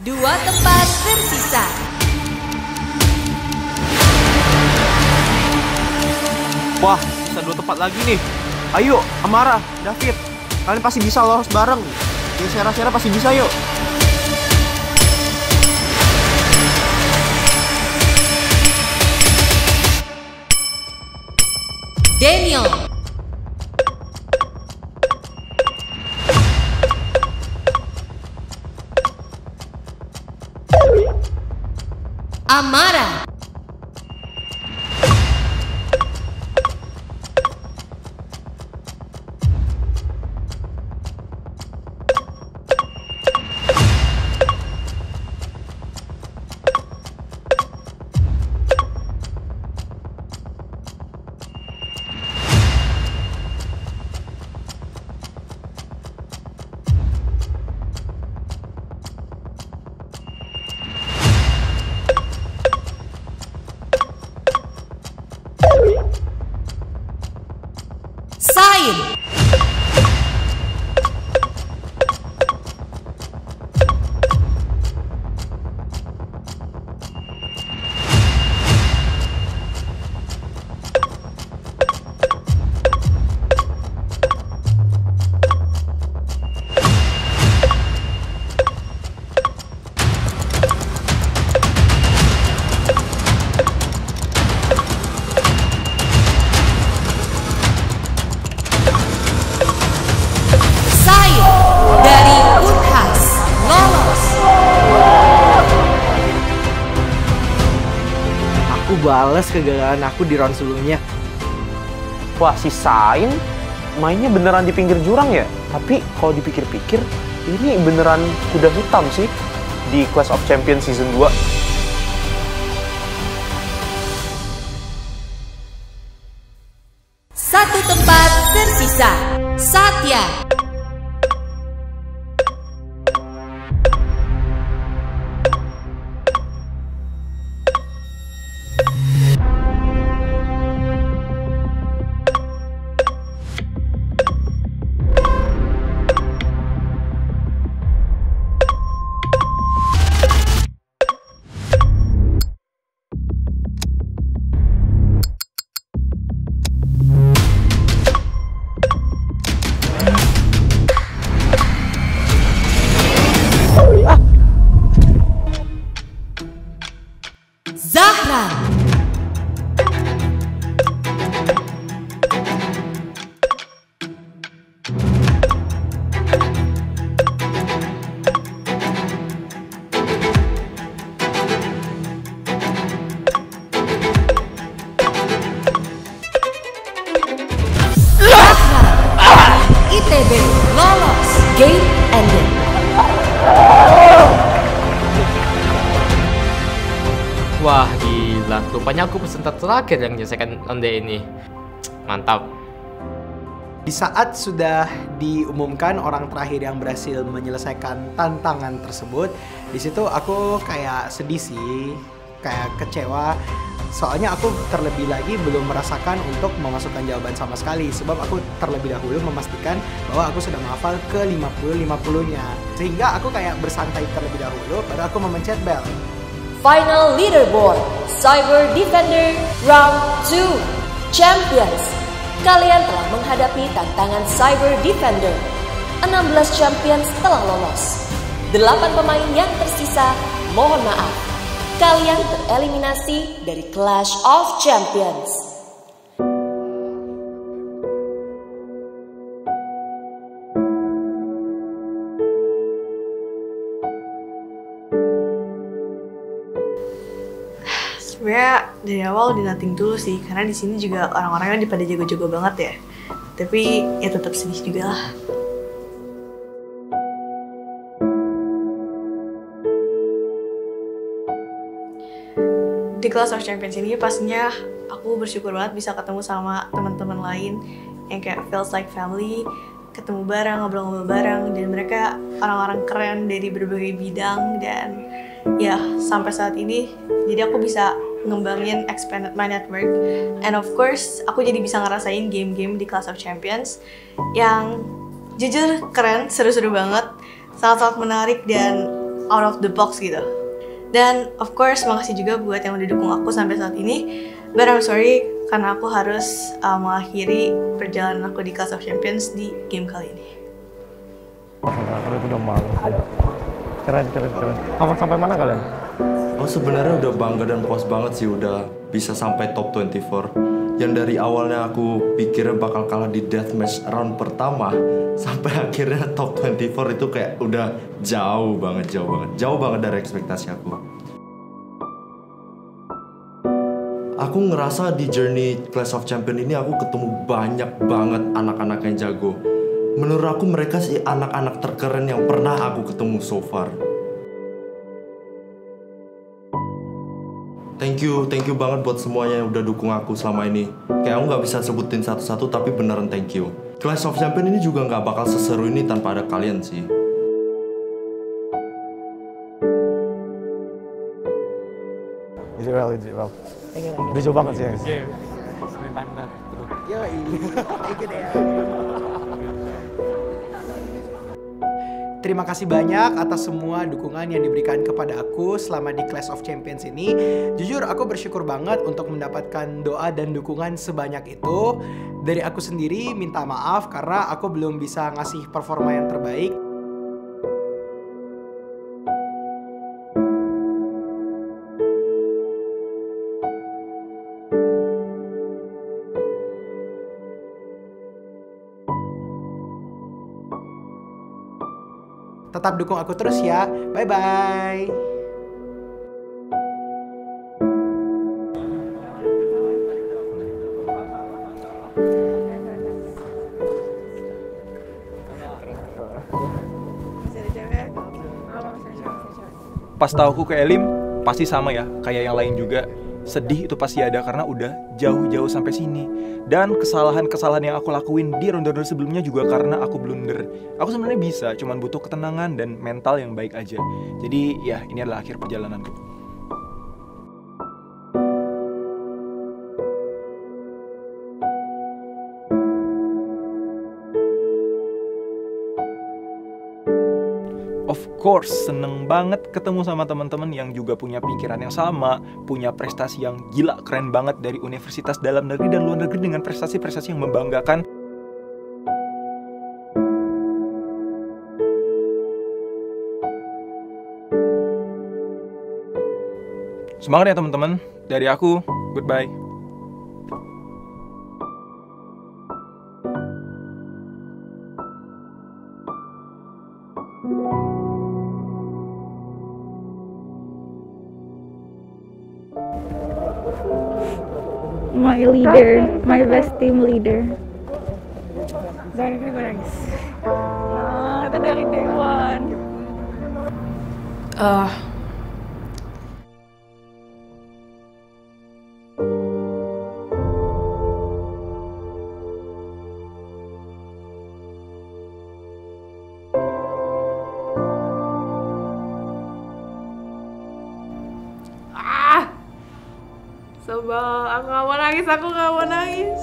2 tempat tersisa. Wah, bisa 2 tempat lagi nih. Ayo, Amara, David, kalian pasti bisa lolos bareng. Ya, Sera pasti bisa, yuk. Daniel, Amara, Sain, dari Unhas lolos. Aku balas kegagalan aku di round sebelumnya. Wah, si Sain mainnya beneran di pinggir jurang ya? Tapi kalau dipikir-pikir, ini beneran kuda hitam sih di Clash of Champions Season 2. Satu tempat tersisa. Satya, Zahra, ITB lolos. Game ended. Wah gila, rupanya aku peserta terakhir yang menyelesaikan onde ini. Mantap. Di saat sudah diumumkan orang terakhir yang berhasil menyelesaikan tantangan tersebut, di situ aku kayak sedih sih, kayak kecewa. Soalnya aku terlebih lagi belum merasakan untuk memasukkan jawaban sama sekali, sebab aku terlebih dahulu memastikan bahwa aku sudah menghafal ke 50-50-nya. Sehingga aku kayak bersantai terlebih dahulu, baru aku memencet bell. Final leaderboard Cyber Defender Round 2 Champions. Kalian telah menghadapi tantangan Cyber Defender. 16 champions telah lolos. 8 pemain yang tersisa, mohon maaf, kalian tereliminasi dari Clash of Champions. Sebenarnya dari awal udah nothing tulus sih, karena di sini juga orang-orangnya pada jago-jago banget ya. Tapi ya tetap sedih juga lah. Di Clash of Champions ini pastinya aku bersyukur banget bisa ketemu sama teman-teman lain yang kayak feels like family, ketemu bareng, ngobrol-ngobrol bareng, dan mereka orang-orang keren dari berbagai bidang. Dan ya sampai saat ini jadi aku bisa ngembangin expanded my network, and of course aku jadi bisa ngerasain game-game di Clash of Champions yang jujur keren, seru-seru banget, sangat-sangat menarik, dan out of the box gitu. Dan of course makasih juga buat yang udah dukung aku sampai saat ini. But I'm sorry karena aku harus mengakhiri perjalanan aku di Clash of Champions di game kali ini. Kalian udah malu. Keren. Sampai mana kalian? Oh sebenarnya udah bangga dan puas banget sih udah bisa sampai top 24. Yang dari awalnya aku pikirnya bakal kalah di deathmatch round pertama sampai akhirnya top 24 itu kayak udah jauh banget dari ekspektasi aku. Aku ngerasa di journey Clash of Champions ini aku ketemu banyak banget anak-anak yang jago. Menurut aku mereka sih anak-anak terkeren yang pernah aku ketemu so far. Thank you banget buat semuanya yang udah dukung aku selama ini. Kayak aku nggak bisa sebutin satu-satu tapi beneran thank you. Clash of Champions ini juga nggak bakal seseru ini tanpa ada kalian sih. Easy well. Udah jauh banget sih guys. Terima kasih banyak atas semua dukungan yang diberikan kepada aku selama di Clash of Champions ini. Jujur aku bersyukur banget untuk mendapatkan doa dan dukungan sebanyak itu. Dari aku sendiri minta maaf karena aku belum bisa ngasih performa yang terbaik. Tetap dukung aku terus ya. Bye-bye. Pas tahu aku ke Elim, pasti sama ya, kayak yang lain juga. Sedih itu pasti ada karena udah jauh-jauh sampai sini. Dan kesalahan-kesalahan yang aku lakuin di ronde-ronde sebelumnya juga karena aku blunder. Aku sebenarnya bisa, cuman butuh ketenangan dan mental yang baik aja. Jadi ya, ini adalah akhir perjalananku. Of course, seneng banget ketemu sama teman-teman yang juga punya pikiran yang sama, punya prestasi yang gila keren banget dari universitas dalam negeri dan luar negeri dengan prestasi-prestasi yang membanggakan. Semangat ya teman-teman, dari aku, goodbye. My leader, my best team leader. Dari gue nangis. Kita dari day one. Sebel, aku gak mau nangis.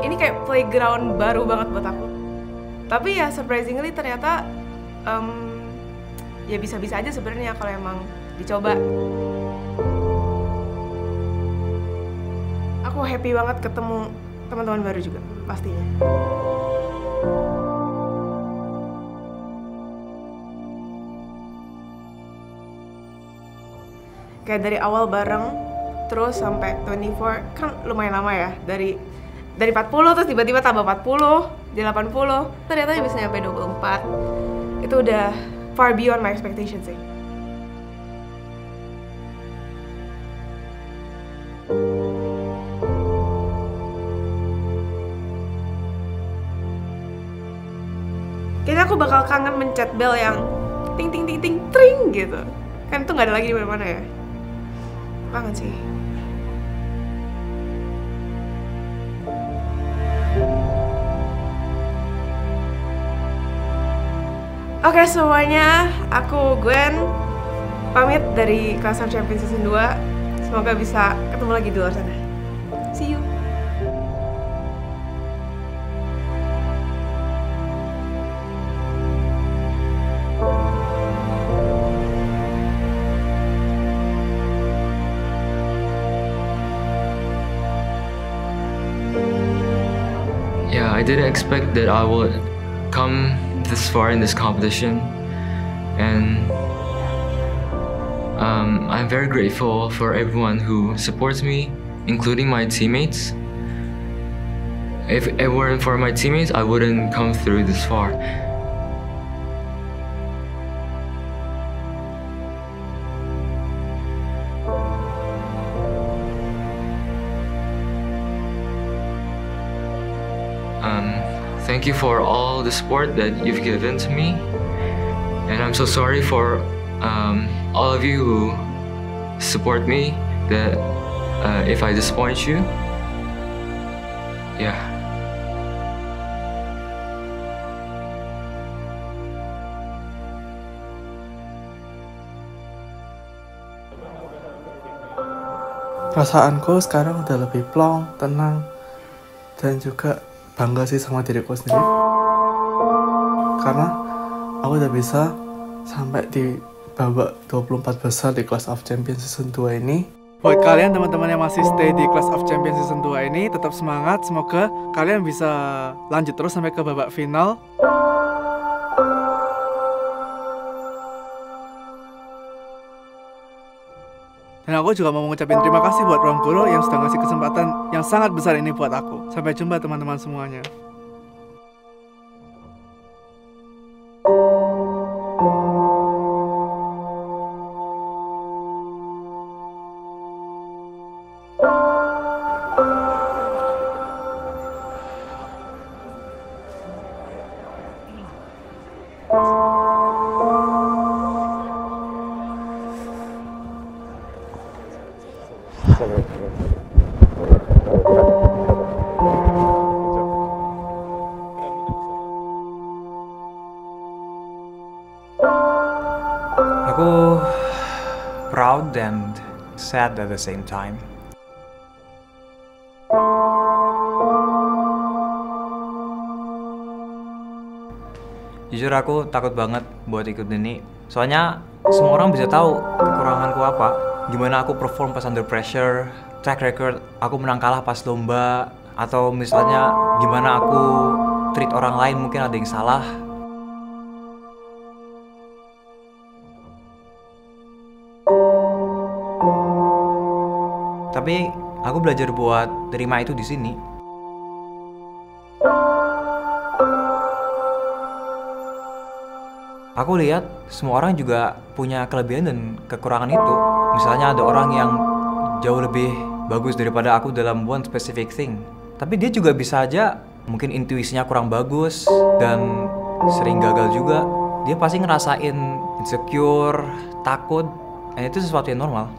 Ini kayak playground baru banget buat aku. Tapi ya surprisingly ternyata ya bisa-bisa aja sebenarnya kalau emang dicoba. Aku happy banget ketemu teman-teman baru juga pastinya. Kayak dari awal bareng, terus sampai 24, kan lumayan lama ya. Dari 40 terus tiba-tiba tambah 40, jadi 80, ternyata bisa nyampe 24. Itu udah far beyond my expectation sih. Kayaknya aku bakal kangen mencet bell yang ting ting ting ting tring gitu. Kan itu nggak ada lagi di mana-mana ya. Kangen sih. Oke semuanya, aku Gwen pamit dari Clash of Champions Season 2. Semoga bisa ketemu lagi di luar sana. See you. I didn't expect that I would come this far in this competition, and I'm very grateful for everyone who supports me, including my teammates. If it weren't for my teammates, I wouldn't come through this far. Thank you for all the support that you've given to me, and I'm so sorry for all of you who support me, that if I disappoint you. Yeah. Perasaanku sekarang udah lebih plong, tenang, dan juga bangga sih sama diriku sendiri. Karena aku udah bisa sampai di babak 24 besar di Clash of Champions Season 2 ini. Buat kalian teman-teman yang masih stay di Clash of Champions Season 2 ini, tetap semangat. Semoga kalian bisa lanjut terus sampai ke babak final. Dan aku juga mau mengucapin terima kasih buat Ruang Guru yang sudah ngasih kesempatan yang sangat besar ini buat aku. Sampai jumpa teman-teman semuanya. Aku proud and sad at the same time. Jujur aku takut banget buat ikut ini. Soalnya semua orang bisa tahu kekuranganku apa. Gimana aku perform pas under pressure, track record aku menang kalah pas lomba, atau misalnya gimana aku treat orang lain, mungkin ada yang salah. Tapi aku belajar buat terima itu di sini. Aku lihat semua orang juga punya kelebihan dan kekurangan itu. Misalnya ada orang yang jauh lebih bagus daripada aku dalam one specific thing. Tapi dia juga bisa aja mungkin intuisinya kurang bagus dan sering gagal juga. Dia pasti ngerasain insecure, takut, dan itu sesuatu yang normal.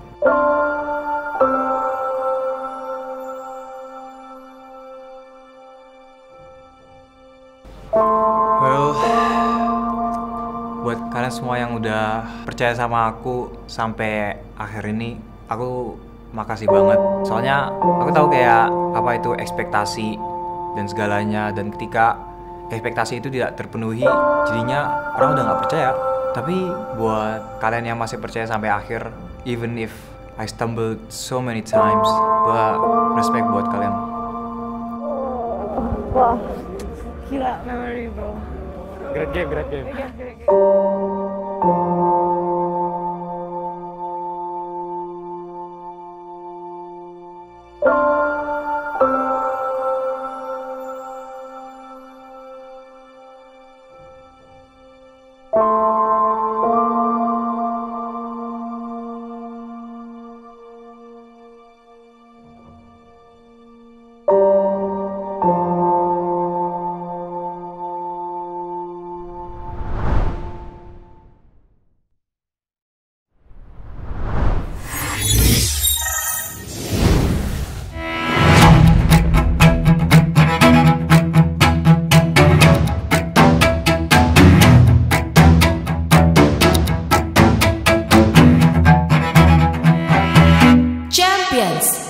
Buat kalian semua yang udah percaya sama aku sampai akhir ini, aku makasih banget. Soalnya aku tahu kayak apa itu ekspektasi dan segalanya, dan ketika ekspektasi itu tidak terpenuhi, jadinya orang udah nggak percaya. Tapi buat kalian yang masih percaya sampai akhir, even if I stumbled so many times, gua respect buat kalian. Wah, gila memory bro. Great game, great game.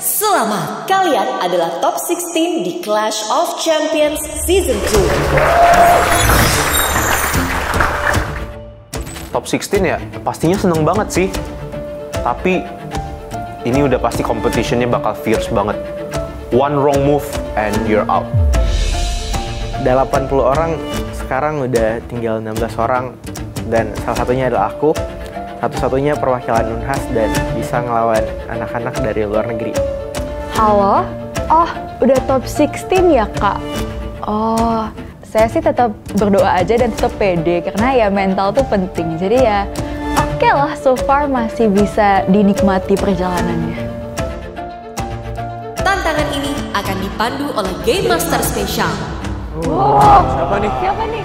Selamat, kalian adalah top 16 di Clash of Champions Season 2. Top 16 ya, pastinya seneng banget sih. Tapi ini udah pasti competitionnya bakal fierce banget. One wrong move and you're out. 80 orang, sekarang udah tinggal 16 orang. Dan salah satunya adalah aku, satu-satunya perwakilan Unhas dan bisa ngelawan anak-anak dari luar negeri. Halo? Oh, udah top 16 ya, Kak? Oh, saya sih tetap berdoa aja dan tetap pede karena ya mental tuh penting. Jadi ya oke lah, so far masih bisa dinikmati perjalanannya. Tantangan ini akan dipandu oleh Game Master Special. Wow, siapa nih?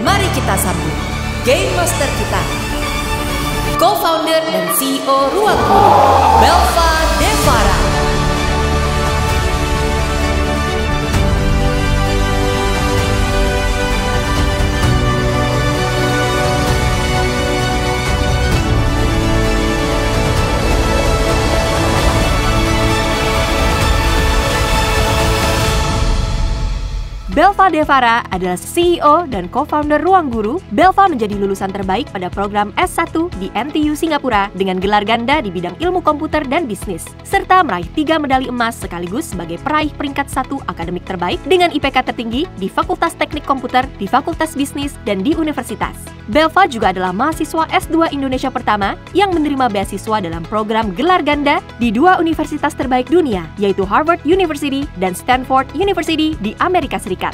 Mari kita sambut Game Master kita, co-founder dan CEO Ruang Guru, Belva Devara. Belva Devara adalah CEO dan co-founder Ruang Guru. Belva menjadi lulusan terbaik pada program S1 di NTU Singapura dengan gelar ganda di bidang ilmu komputer dan bisnis, serta meraih 3 medali emas sekaligus sebagai peraih peringkat 1 akademik terbaik dengan IPK tertinggi di Fakultas Teknik Komputer, di Fakultas Bisnis, dan di Universitas. Belva juga adalah mahasiswa S2 Indonesia pertama yang menerima beasiswa dalam program gelar ganda di 2 universitas terbaik dunia, yaitu Harvard University dan Stanford University di Amerika Serikat.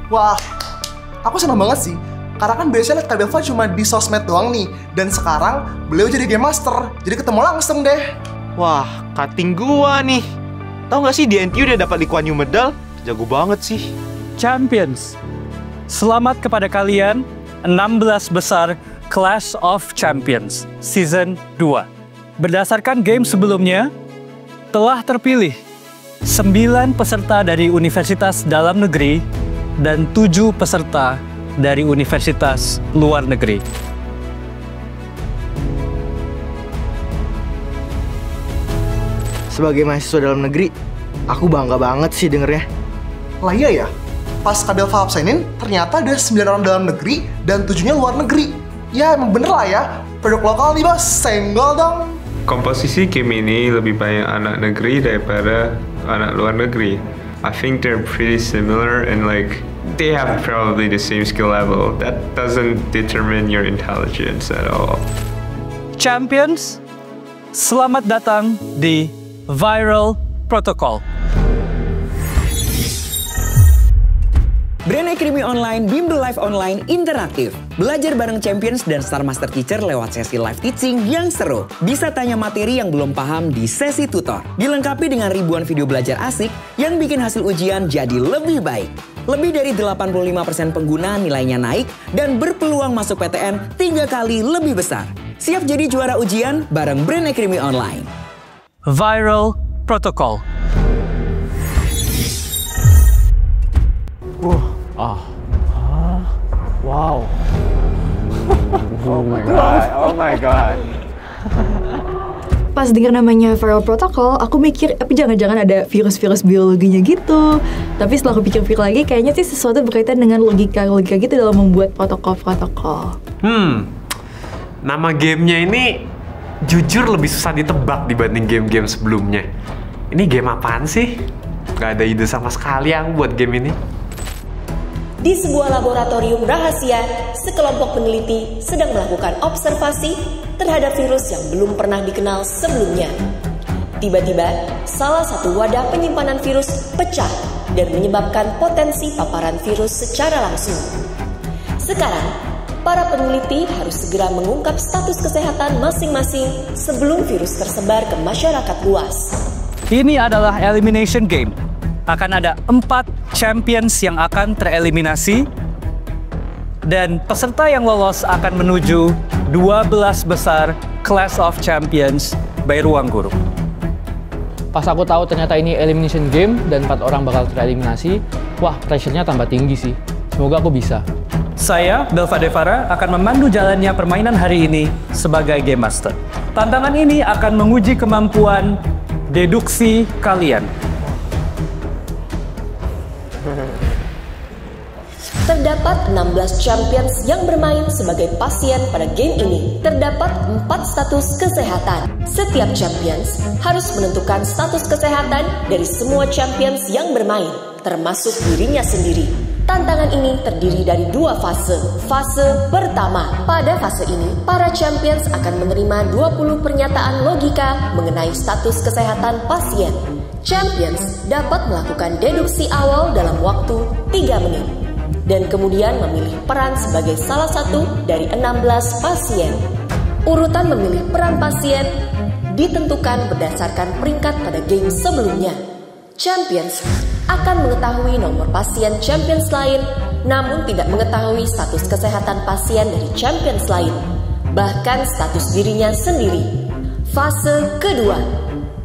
Wah, aku senang banget sih. Karena kan biasanya liat Kak Belva cuma di sosmed doang nih. Dan sekarang beliau jadi Game Master. Jadi ketemu langsung deh. Wah, cutting gua nih. Tahu nggak sih di NTU dia dapat Lee Kuan Yew medal? Jago banget sih. Champions, selamat kepada kalian 16 besar Clash of Champions Season 2. Berdasarkan game sebelumnya, telah terpilih 9 peserta dari universitas dalam negeri dan 7 peserta dari universitas luar negeri. Sebagai mahasiswa dalam negeri, aku bangga banget sih dengernya. Lah iya ya, pas Kak Belva absenin, ternyata ada 9 orang dalam negeri dan 7-nya luar negeri. Ya emang bener lah ya, produk lokal nih bos, senggol dong. Komposisi game ini lebih banyak anak negeri daripada anak luar negeri. I think they're pretty similar and like they have probably the same skill level. That doesn't determine your intelligence at all. Champions, selamat datang di Viral Protocol. Brand Academy Online, Bimbel Live Online interaktif. Belajar bareng Champions dan Star Master Teacher lewat sesi live teaching yang seru. Bisa tanya materi yang belum paham di sesi tutor. Dilengkapi dengan ribuan video belajar asik yang bikin hasil ujian jadi lebih baik. Lebih dari 85% pengguna nilainya naik dan berpeluang masuk PTN 3 kali lebih besar. Siap jadi juara ujian bareng Brand Academy Online. Viral Protocol. Wow. Oh my god, oh my god. Pas dengar namanya Viral Protocol, aku mikir, tapi jangan-jangan ada virus-virus biologinya gitu. Tapi setelah aku pikir-pikir lagi, kayaknya sih sesuatu berkaitan dengan logika-logika gitu dalam membuat protokol-protokol. Nama gamenya ini jujur lebih susah ditebak dibanding game-game sebelumnya. Ini game apaan sih? Gak ada ide sama sekali aku buat game ini. Di sebuah laboratorium rahasia, sekelompok peneliti sedang melakukan observasi terhadap virus yang belum pernah dikenal sebelumnya. Tiba-tiba, salah satu wadah penyimpanan virus pecah dan menyebabkan potensi paparan virus secara langsung. Sekarang, para peneliti harus segera mengungkap status kesehatan masing-masing sebelum virus tersebar ke masyarakat luas. Ini adalah elimination game. Akan ada 4 champions yang akan tereliminasi dan peserta yang lolos akan menuju 12 besar Clash of Champions by Ruang Guru. Pas aku tahu ternyata ini elimination game dan 4 orang bakal tereliminasi, wah pressure-nya tambah tinggi sih. Semoga aku bisa. Saya, Belva Devara, akan memandu jalannya permainan hari ini sebagai Game Master. Tantangan ini akan menguji kemampuan deduksi kalian. Terdapat 16 champions yang bermain sebagai pasien pada game ini. Terdapat 4 status kesehatan. Setiap champions harus menentukan status kesehatan dari semua champions yang bermain. termasuk dirinya sendiri. Tantangan ini terdiri dari 2 fase. Fase pertama, pada fase ini, para champions akan menerima 20 pernyataan logika mengenai status kesehatan pasien. Champions dapat melakukan deduksi awal dalam waktu 3 menit, dan kemudian memilih peran sebagai salah satu dari 16 pasien. Urutan memilih peran pasien ditentukan berdasarkan peringkat pada game sebelumnya. Champions akan mengetahui nomor pasien champions lain, namun tidak mengetahui status kesehatan pasien dari champions lain, bahkan status dirinya sendiri. Fase kedua.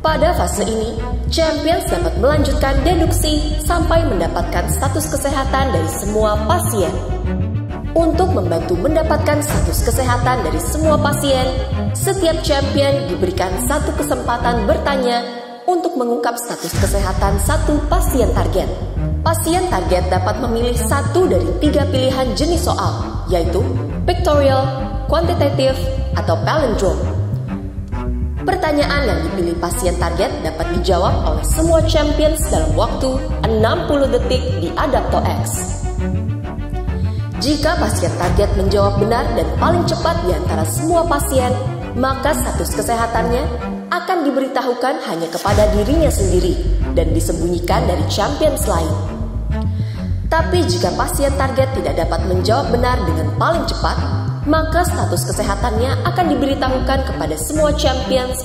Pada fase ini, champions dapat melanjutkan deduksi sampai mendapatkan status kesehatan dari semua pasien. Untuk membantu mendapatkan status kesehatan dari semua pasien, setiap champion diberikan 1 kesempatan bertanya untuk mengungkap status kesehatan 1 pasien target. Pasien target dapat memilih 1 dari 3 pilihan jenis soal, yaitu pictorial, quantitative, atau palindrome. Pertanyaan yang dipilih pasien target dapat dijawab oleh semua champions dalam waktu 60 detik di Adapto-X. Jika pasien target menjawab benar dan paling cepat di antara semua pasien, maka status kesehatannya akan diberitahukan hanya kepada dirinya sendiri dan disembunyikan dari champions lain. Tapi jika pasien target tidak dapat menjawab benar dengan paling cepat, maka status kesehatannya akan diberitahukan kepada semua champions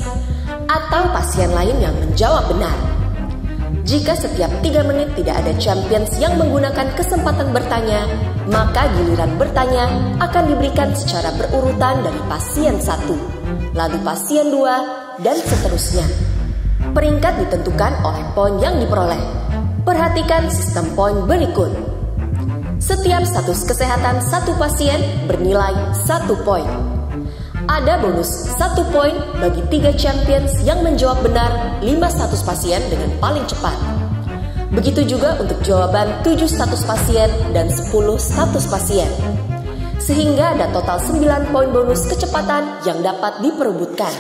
atau pasien lain yang menjawab benar. Jika setiap 3 menit tidak ada champions yang menggunakan kesempatan bertanya, maka giliran bertanya akan diberikan secara berurutan dari pasien 1, lalu pasien 2, dan seterusnya. Peringkat ditentukan oleh poin yang diperoleh. Perhatikan sistem poin berikut. Setiap status kesehatan 1 pasien bernilai 1 poin. Ada bonus 1 poin bagi 3 champions yang menjawab benar 5 status pasien dengan paling cepat. Begitu juga untuk jawaban 7 status pasien dan 10 status pasien. Sehingga ada total 9 poin bonus kecepatan yang dapat diperebutkan.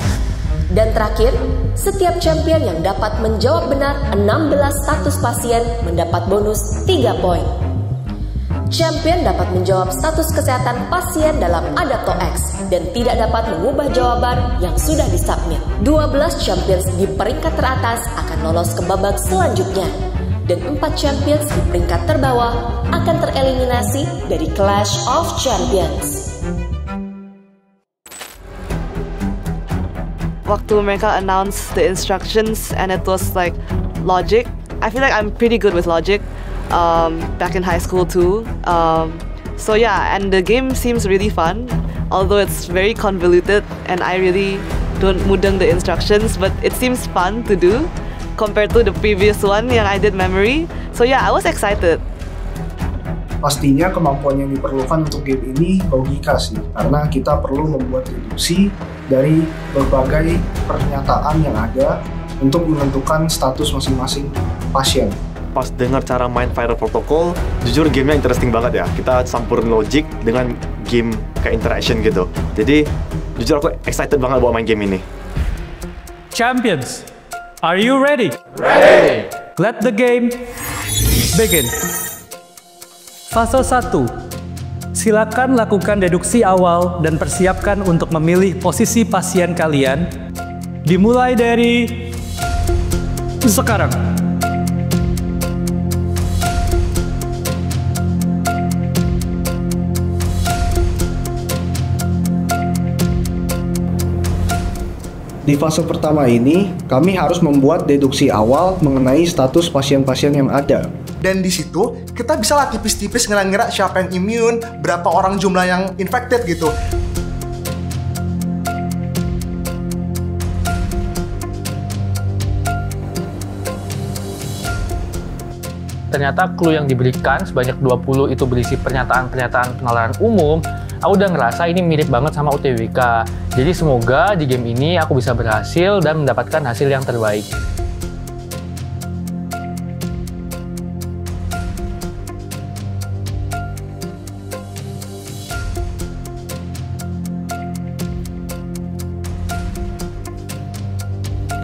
Dan terakhir, setiap champion yang dapat menjawab benar 16 status pasien mendapat bonus 3 poin. Champion dapat menjawab status kesehatan pasien dalam Adapto-X dan tidak dapat mengubah jawaban yang sudah disubmit. 12 champions di peringkat teratas akan lolos ke babak selanjutnya, dan 4 champions di peringkat terbawah akan tereliminasi dari Clash of Champions. Waktu mereka announce the instructions and it was like logic, I feel like I'm pretty good with logic. Back in high school too. So yeah, and the game seems really fun, although it's very convoluted and I really don't mudeng the instructions, but it seems fun to do compared to the previous one yang I did memory. So yeah, I was excited. Pastinya kemampuan yang diperlukan untuk game ini logika sih, karena kita perlu membuat deduksi dari berbagai pernyataan yang ada untuk menentukan status masing-masing pasien. Pas dengar cara main Fire Protocol, jujur gamenya interesting banget ya. Kita campurin logic dengan game kayak interaction gitu. Jadi jujur aku excited banget buat main game ini. Champions, are you ready? Ready! Let the game begin. Fase 1. Silakan lakukan deduksi awal dan persiapkan untuk memilih posisi pasien kalian. Dimulai dari sekarang. Di fase pertama ini, kami harus membuat deduksi awal mengenai status pasien-pasien yang ada. Dan di situ, kita bisa lah tipis-tipis ngira-ngira siapa yang immune, berapa orang jumlah yang infected gitu. Ternyata clue yang diberikan sebanyak 20 itu berisi pernyataan-pernyataan penalaran umum. Aku udah ngerasa ini mirip banget sama UTBK. Jadi semoga di game ini aku bisa berhasil dan mendapatkan hasil yang terbaik.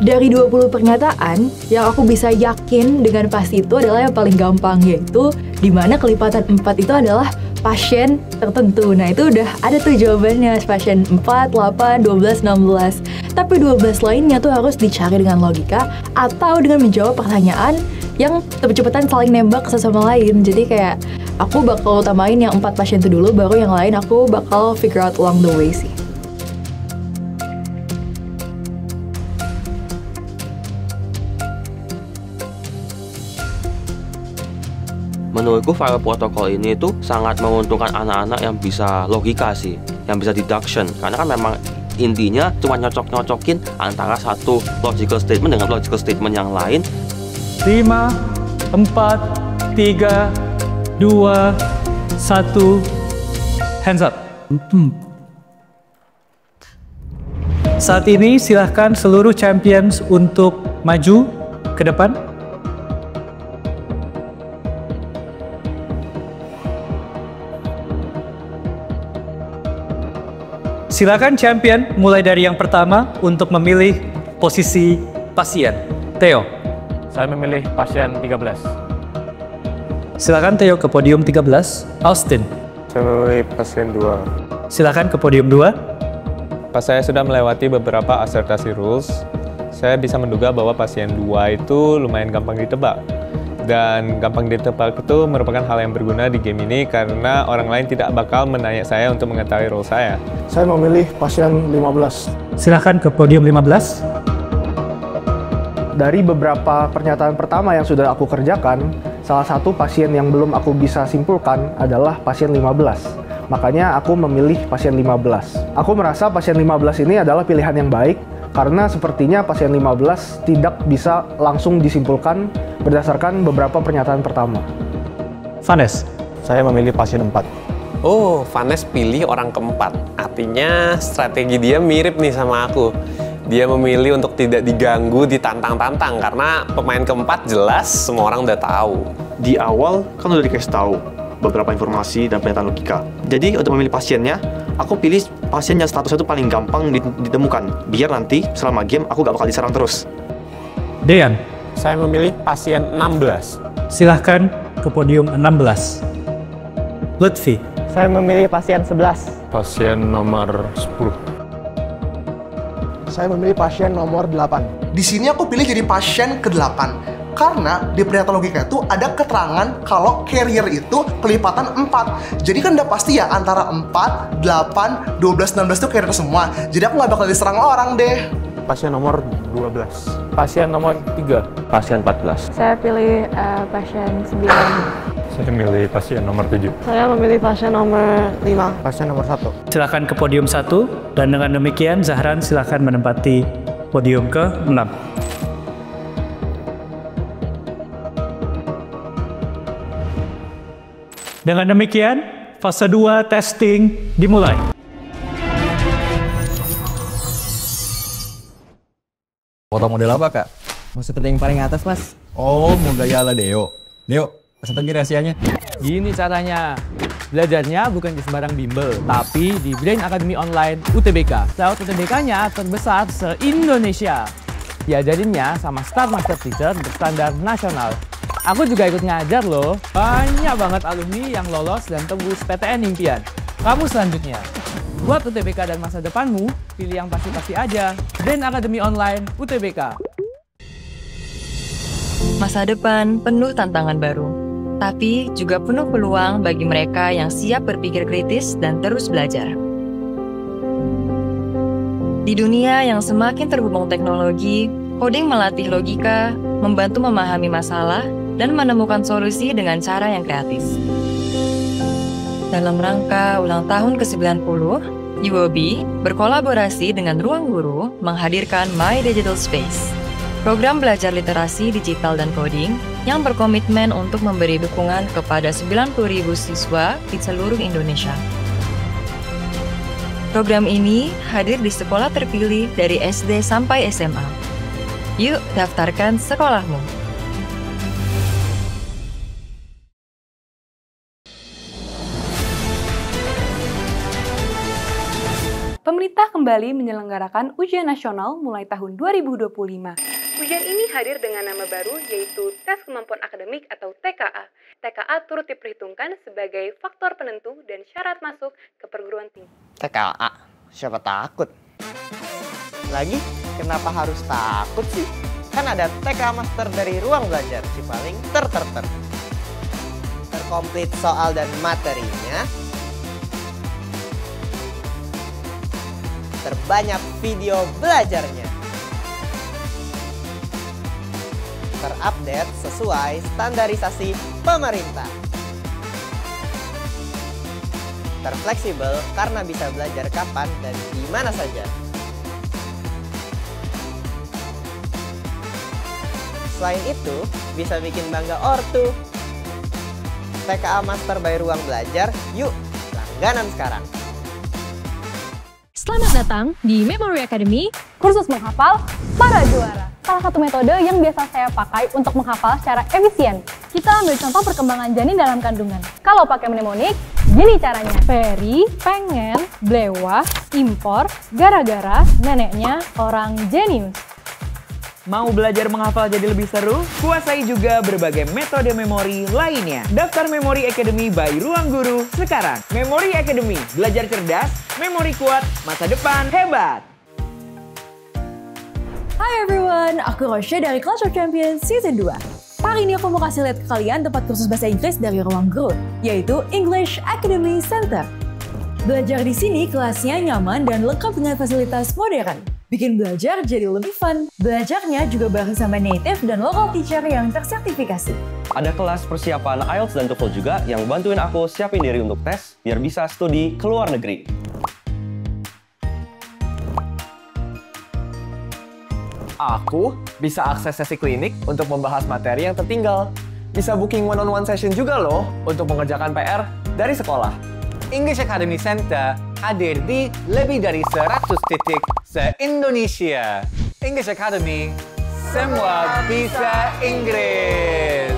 Dari 20 pernyataan, yang aku bisa yakin dengan pasti itu adalah yang paling gampang, yaitu di mana kelipatan 4 itu adalah pasien tertentu. Nah itu udah ada tuh jawabannya, pasien 4, 8, 12, 16. Tapi 12 lainnya tuh harus dicari dengan logika atau dengan menjawab pertanyaan yang cepet-cepetan saling nembak satu sama lain. Jadi kayak aku bakal utamain yang 4 pasien itu dulu, baru yang lain aku bakal figure out along the way sih. Menurutku file protokol ini tuh sangat menguntungkan anak-anak yang bisa logika sih, yang bisa deduction. Karena kan memang intinya cuma nyocok-nyocokin antara satu logical statement dengan logical statement yang lain. 5, 4, 3, 2, 1, hands up. Saat ini silahkan seluruh champions untuk maju ke depan. Silakan champion mulai dari yang pertama untuk memilih posisi pasien. Theo. Saya memilih pasien 13. Silakan Theo ke podium 13. Austin. Saya memilih pasien 2. Silakan ke podium 2. Pas saya sudah melewati beberapa asertasi rules, saya bisa menduga bahwa pasien 2 itu lumayan gampang ditebak. Dan gampang ditebak itu merupakan hal yang berguna di game ini karena orang lain tidak bakal menanya saya untuk mengetahui role saya. Saya memilih pasien 15. Silakan ke podium 15. Dari beberapa pernyataan pertama yang sudah aku kerjakan, salah satu pasien yang belum aku bisa simpulkan adalah pasien 15. Makanya aku memilih pasien 15. Aku merasa pasien 15 ini adalah pilihan yang baik karena sepertinya pasien 15 tidak bisa langsung disimpulkan berdasarkan beberapa pernyataan pertama. Vanes. Saya memilih pasien 4. Oh, Vanes pilih orang keempat. Artinya strategi dia mirip nih sama aku. Dia memilih untuk tidak diganggu, ditantang-tantang karena pemain keempat jelas semua orang udah tahu. Di awal kan udah dikasih tahu beberapa informasi dan pernyataan logika. Jadi untuk memilih pasiennya, aku pilih pasien yang statusnya itu paling gampang ditemukan. Biar nanti selama game aku gak bakal diserang terus. Dean. Saya memilih pasien 16. Silahkan ke podium 16. Lutfi. Saya memilih pasien 11. Pasien nomor 10. Saya memilih pasien nomor 8. Di sini aku pilih jadi pasien ke-8. Karena di pernyataan logika itu ada keterangan kalau carrier itu kelipatan 4. Jadi kan udah pasti ya antara 4, 8, 12, 16 itu carrier semua. Jadi aku gak bakal diserang orang deh. Pasien nomor 12. Pasien nomor 3. Pasien 14. Saya pilih pasien 9. Saya memilih pasien nomor 7. Saya memilih pasien nomor 5. Pasien nomor 1. Silakan ke podium 1 dan dengan demikian Zahran silakan menempati podium ke-6. Dengan demikian, fase 2 testing dimulai. Foto model apa, Kak? Mau seperti yang paling atas, Mas. Oh, mau gaya ala Deo. Deo, pesan lagi rahasianya. Gini caranya. Belajarnya bukan di sembarang bimbel, tapi di Brain Academy Online UTBK. Lewat UTBK-nya terbesar se-Indonesia. Diajarinnya sama Star Master Teacher berstandar nasional. Aku juga ikut ngajar loh. Banyak banget alumni yang lolos dan tembus PTN impian. Kamu selanjutnya. Buat UTBK dan masa depanmu, pilih yang pasti-pasti aja. Brain Academy Online UTBK. Masa depan penuh tantangan baru, tapi juga penuh peluang bagi mereka yang siap berpikir kritis dan terus belajar. Di dunia yang semakin terhubung teknologi, coding melatih logika, membantu memahami masalah, dan menemukan solusi dengan cara yang kreatif. Dalam rangka ulang tahun ke-90, UOB berkolaborasi dengan Ruang Guru menghadirkan My Digital Space, program belajar literasi digital dan coding yang berkomitmen untuk memberi dukungan kepada 90.000 siswa di seluruh Indonesia. Program ini hadir di sekolah terpilih dari SD sampai SMA. Yuk daftarkan sekolahmu. pemerintah kembali menyelenggarakan ujian nasional mulai tahun 2025. Ujian ini hadir dengan nama baru yaitu Tes Kemampuan Akademik atau TKA. TKA turut diperhitungkan sebagai faktor penentu dan syarat masuk ke perguruan tinggi. TKA? Siapa takut? Lagi, kenapa harus takut sih? Kan ada TKA Master dari Ruang Belajar, si paling terkomplit soal dan materinya, terbanyak video belajarnya, terupdate sesuai standarisasi pemerintah, terfleksibel karena bisa belajar kapan dan di mana saja. Selain itu, bisa bikin bangga ortu. TKA Master by Ruang Belajar, yuk langganan sekarang. Selamat datang di Memory Academy, kursus menghafal para juara. Salah satu metode yang biasa saya pakai untuk menghafal secara efisien. Kita ambil contoh perkembangan janin dalam kandungan. Kalau pakai mnemonik, gini caranya. Ferry, pengen, blewah, impor, gara-gara, neneknya orang jenius. Mau belajar menghafal jadi lebih seru? Kuasai juga berbagai metode memori lainnya. Daftar Memory Academy by Ruang Guru sekarang. Memory Academy, belajar cerdas, memori kuat, masa depan hebat. Hai everyone, aku Rosya dari Clash of Champions Season 2. Hari ini aku mau kasih lihat ke kalian tempat kursus bahasa Inggris dari Ruang Guru, yaitu English Academy Center. Belajar di sini kelasnya nyaman dan lengkap dengan fasilitas modern. Bikin belajar jadi lebih fun. Belajarnya juga bareng sama native dan local teacher yang tersertifikasi. Ada kelas persiapan IELTS dan TOEFL juga yang bantuin aku siapin diri untuk tes biar bisa studi ke luar negeri. Aku bisa akses sesi klinik untuk membahas materi yang tertinggal. Bisa booking one-on-one session juga loh untuk mengerjakan PR dari sekolah. English Academy Center hadir di lebih dari 100 titik se-Indonesia. English Academy, semua bisa Inggris.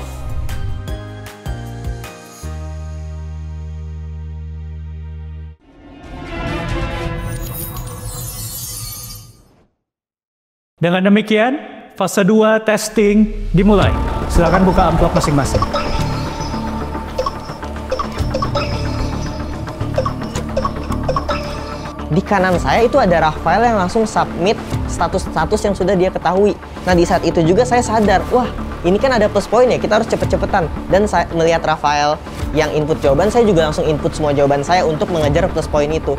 Dengan demikian, fase 2 testing dimulai. Silakan buka amplop masing-masing. Di kanan saya itu ada Rafael yang langsung submit status-status yang sudah dia ketahui. Nah, di saat itu juga saya sadar, wah, ini kan ada plus poin ya, kita harus cepet-cepetan. Dan saya melihat Rafael yang input jawaban, saya juga langsung input semua jawaban saya untuk mengejar plus poin itu.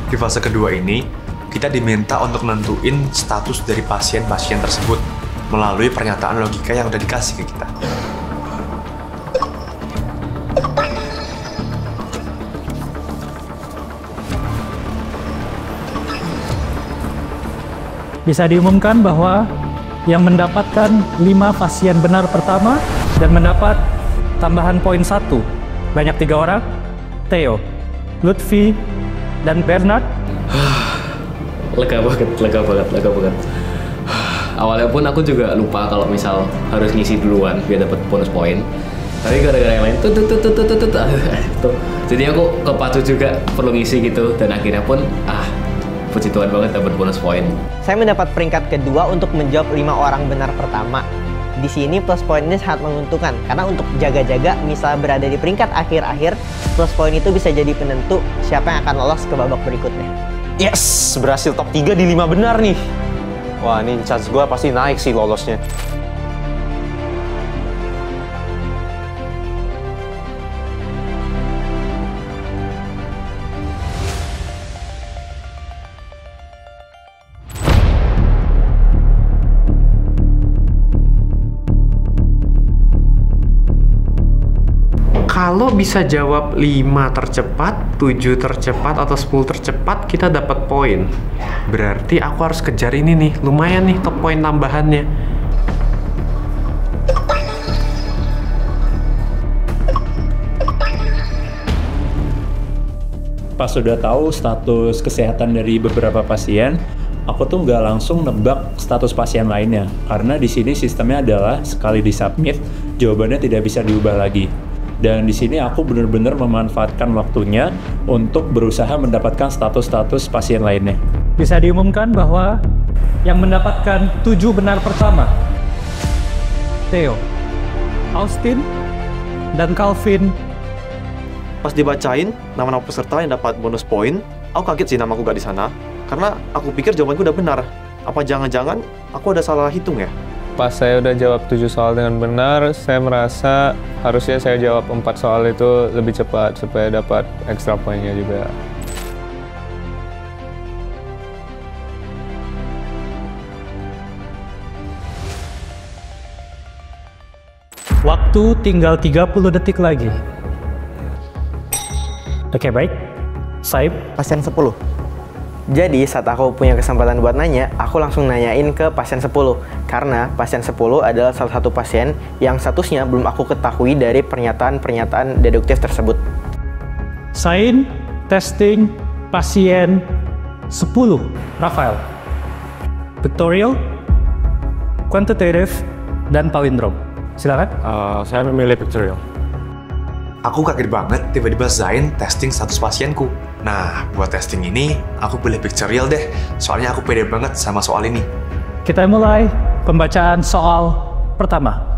Di fase kedua ini, kita diminta untuk nentuin status dari pasien-pasien tersebut melalui pernyataan logika yang udah dikasih ke kita. Bisa diumumkan bahwa yang mendapatkan 5 pasien benar pertama dan mendapat tambahan poin 1 banyak 3 orang, Theo, Lutfi, dan Bernard. Lega banget. Awalnya pun aku juga lupa kalau misal harus ngisi duluan biar dapat bonus poin. Tapi gara-gara yang lain jadi aku kepacu juga perlu ngisi gitu, dan akhirnya pun puji Tuhan banget dapat bonus poin. Saya mendapat peringkat kedua untuk menjawab 5 orang benar pertama. Di sini plus poin ini sangat menguntungkan karena untuk jaga-jaga misal berada di peringkat akhir-akhir, plus poin itu bisa jadi penentu siapa yang akan lolos ke babak berikutnya. Yes, berhasil top 3 di 5 benar nih. Wah, ini chance gue pasti naik sih lolosnya. Kalau bisa jawab 5 tercepat, 7 tercepat, atau 10 tercepat, kita dapat poin. Berarti aku harus kejar ini nih, lumayan nih top poin tambahannya. pas sudah tahu status kesehatan dari beberapa pasien, aku tuh nggak langsung nebak status pasien lainnya. Karena di sini sistemnya adalah sekali disubmit, jawabannya tidak bisa diubah lagi. Dan di sini aku benar-benar memanfaatkan waktunya untuk berusaha mendapatkan status-status pasien lainnya. Bisa diumumkan bahwa yang mendapatkan 7 benar pertama, Theo, Austin, dan Calvin. Pas dibacain nama-nama peserta yang dapat bonus poin, aku kaget sih namaku gak di sana. Karena aku pikir jawabanku udah benar. Apa jangan-jangan aku ada salah hitung ya? Pas saya udah jawab 7 soal dengan benar, saya merasa harusnya saya jawab 4 soal itu lebih cepat supaya dapat ekstra poinnya juga. Waktu tinggal 30 detik lagi. Oke, baik. Saib. Pasien 10. Jadi saat aku punya kesempatan buat nanya, aku langsung nanyain ke pasien 10. Karena pasien 10 adalah salah satu pasien yang statusnya belum aku ketahui dari pernyataan-pernyataan deduktif tersebut. Sign, testing, pasien 10. Rafael. Pictorial, quantitative, dan palindrom. Silakan. Saya memilih pictorial. Aku kaget banget tiba-tiba Zain testing status pasienku. Nah, buat testing ini, aku pilih pictorial deh. Soalnya aku pede banget sama soal ini. Kita mulai pembacaan soal pertama.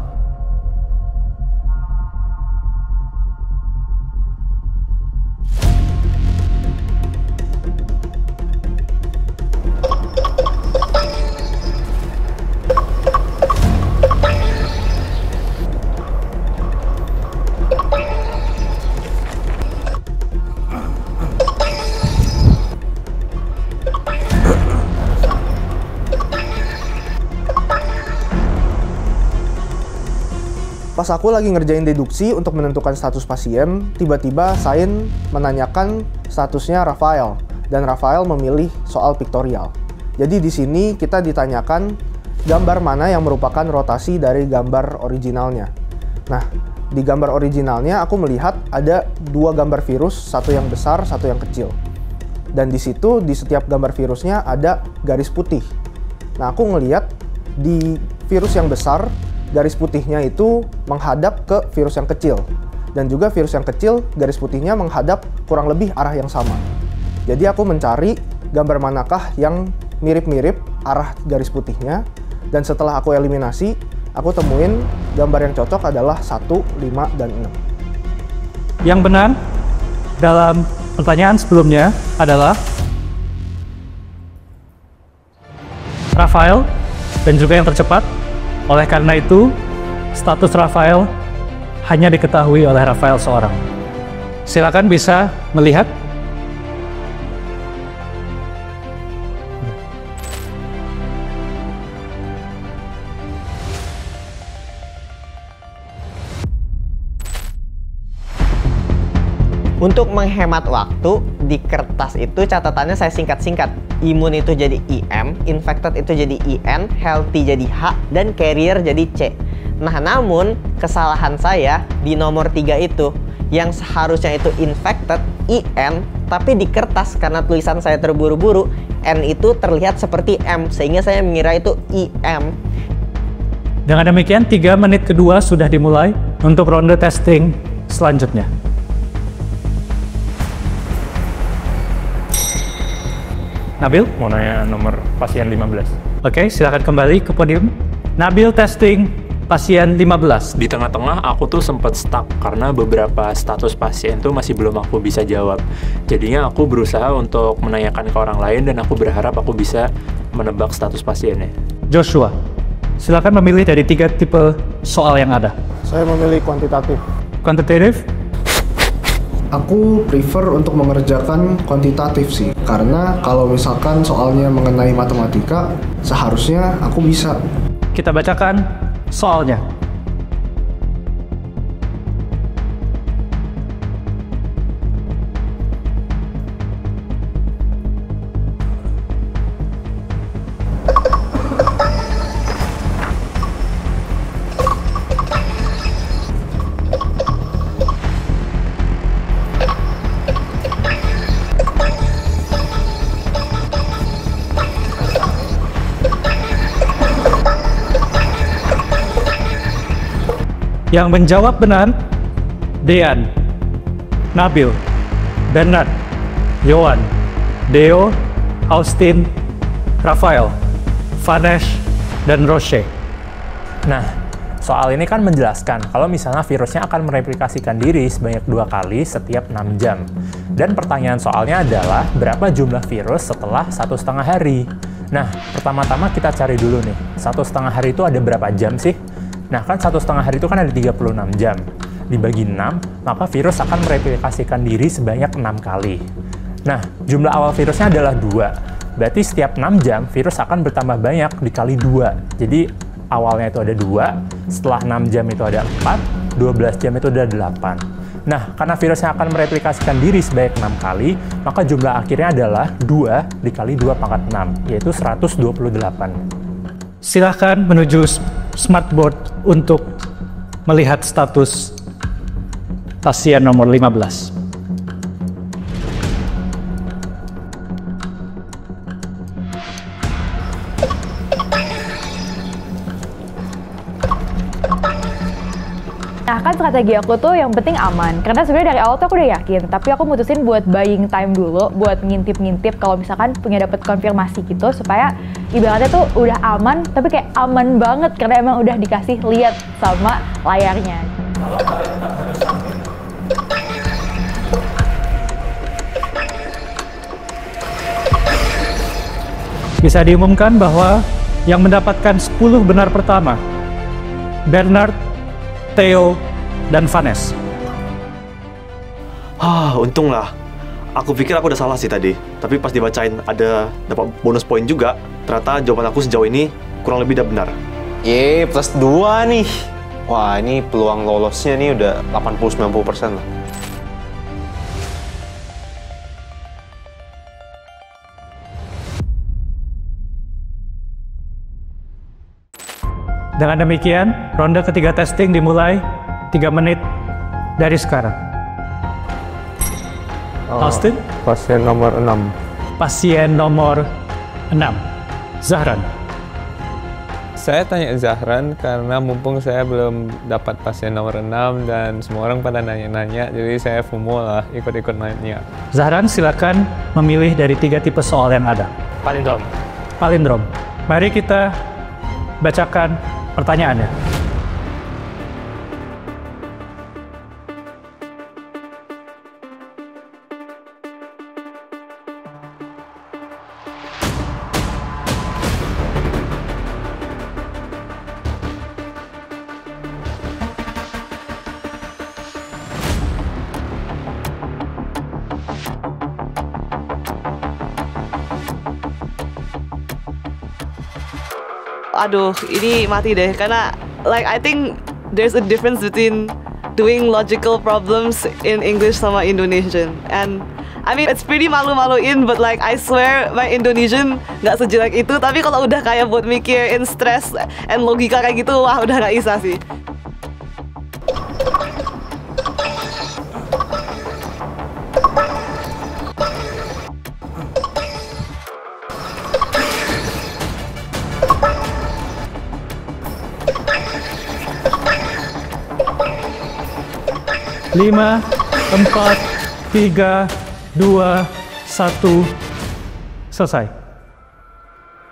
Pas aku lagi ngerjain deduksi untuk menentukan status pasien, tiba-tiba Sain menanyakan statusnya Rafael, dan Rafael memilih soal pictorial. Jadi di sini kita ditanyakan gambar mana yang merupakan rotasi dari gambar originalnya. Nah, di gambar originalnya aku melihat ada 2 gambar virus, satu yang besar, satu yang kecil. Dan di situ di setiap gambar virusnya ada garis putih. Nah, aku ngelihat di virus yang besar, garis putihnya itu menghadap ke virus yang kecil. Dan juga virus yang kecil, garis putihnya menghadap kurang lebih arah yang sama. Jadi aku mencari gambar manakah yang mirip-mirip arah garis putihnya. Dan setelah aku eliminasi, aku temuin gambar yang cocok adalah 1, 5, dan 6. Yang benar dalam pertanyaan sebelumnya adalah Rafael, dan juga yang tercepat. Oleh karena itu, status Rafael hanya diketahui oleh Rafael seorang. Silakan bisa melihat. Untuk menghemat waktu, di kertas itu catatannya saya singkat-singkat. Imun itu jadi IM, infected itu jadi IN, healthy jadi H, dan carrier jadi C. Nah, namun kesalahan saya di nomor 3 itu, yang seharusnya itu infected, IN, tapi di kertas karena tulisan saya terburu-buru, N itu terlihat seperti M, sehingga saya mengira itu IM. Dengan demikian, 3 menit kedua sudah dimulai untuk ronde testing selanjutnya. Nabil? Mau nanya nomor pasien 15. Oke, silakan kembali ke podium. Nabil testing pasien 15. Di tengah-tengah aku tuh sempat stuck karena beberapa status pasien tuh masih belum aku bisa jawab. Jadinya aku berusaha untuk menanyakan ke orang lain dan aku berharap aku bisa menebak status pasiennya. Joshua, silakan memilih dari 3 tipe soal yang ada. Saya memilih kuantitatif. Quantitative? Aku prefer untuk mengerjakan kuantitatif sih, karena kalau misalkan soalnya mengenai matematika, seharusnya aku bisa. Kita bacakan soalnya. Yang menjawab benar, Dean, Nabil, Bernard, Yohan, Deo, Austin, Rafael, Vanesh, dan Roche. Nah, soal ini kan menjelaskan kalau misalnya virusnya akan mereplikasikan diri sebanyak 2 kali setiap 6 jam. Dan pertanyaan soalnya adalah berapa jumlah virus setelah 1,5 hari? Nah, pertama-tama kita cari dulu nih, 1,5 hari itu ada berapa jam sih? Nah, kan 1,5 hari itu kan ada 36 jam. Dibagi 6, maka virus akan mereplikasikan diri sebanyak 6 kali. Nah, jumlah awal virusnya adalah 2. Berarti setiap 6 jam, virus akan bertambah banyak dikali 2. Jadi, awalnya itu ada 2, setelah 6 jam itu ada 4, 12 jam itu ada 8. Nah, karena virusnya akan mereplikasikan diri sebanyak 6 kali, maka jumlah akhirnya adalah 2 dikali 2 pangkat 6, yaitu 128. Silahkan menuju smartboard untuk melihat status pasien nomor 15. Nah kan strategi aku tuh yang penting aman, karena sebenarnya dari awal tuh aku udah yakin, tapi aku mutusin buat buying time dulu, buat ngintip-ngintip kalau misalkan punya dapat konfirmasi gitu, supaya ibaratnya tuh udah aman, tapi kayak aman banget karena emang udah dikasih lihat sama layarnya. Bisa diumumkan bahwa yang mendapatkan 10 benar pertama, Bernard, Theo, dan Vanes. Untunglah. Aku pikir aku udah salah sih tadi. Tapi pas dibacain ada dapat bonus poin juga. Ternyata jawaban aku sejauh ini kurang lebih udah benar. Yeay, plus 2 nih. Wah, ini peluang lolosnya nih udah 80-90% lah. Dengan demikian, ronde ketiga testing dimulai 3 menit dari sekarang. Austin? Pasien nomor 6. Pasien nomor 6. Zahran. Saya tanya Zahran karena mumpung saya belum dapat pasien nomor 6 dan semua orang pada nanya-nanya, jadi saya FOMO lah ikut-ikut nanya. Zahran, silakan memilih dari 3 tipe soal yang ada. Palindrom. Palindrom. Mari kita bacakan pertanyaannya. Aduh, ini mati deh, karena like I think there's a difference between doing logical problems in English sama Indonesian, and I mean it's pretty malu-maluin, but like I swear my Indonesian nggak sejelek itu, tapi kalau udah kayak buat mikir in stress and logika kayak gitu, wah udah nggak bisa sih. Lima, 4, 3, 2, 1, selesai.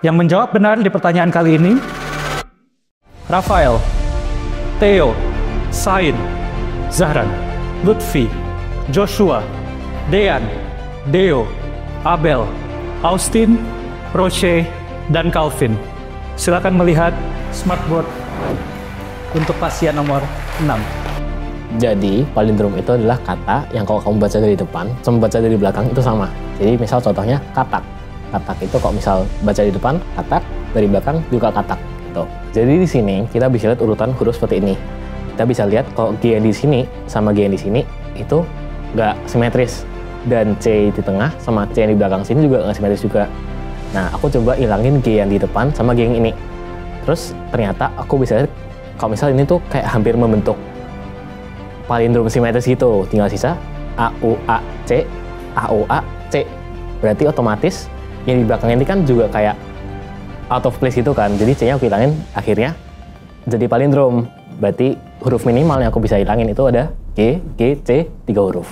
Yang menjawab benar di pertanyaan kali ini, Rafael, Theo, Sain, Zahran, Lutfi, Joshua, Dean, Deo, Abel, Austin, Roche, dan Calvin. Silakan melihat smartboard untuk pasien nomor 6. Jadi, palindrom itu adalah kata yang kalau kamu baca dari depan sama baca dari belakang itu sama. Jadi, misal contohnya katak. Katak itu kalau misal baca di depan, katak, dari belakang juga katak. Gitu. Jadi, di sini kita bisa lihat urutan huruf seperti ini. Kita bisa lihat kalau G yang di sini sama G yang di sini itu nggak simetris. Dan C di tengah sama C yang di belakang sini juga nggak simetris juga. Nah, aku coba hilangin G yang di depan sama G yang ini. Terus, ternyata aku bisa lihat kalau misal ini tuh kayak hampir membentuk palindrom simetris gitu, tinggal sisa A, U, A, C, A, U, A, C. Berarti otomatis yang di belakang ini kan juga kayak out of place gitu kan, jadi C-nya aku hilangin, akhirnya jadi palindrom. Berarti huruf minimal yang aku bisa hilangin itu ada G, C, 3 huruf.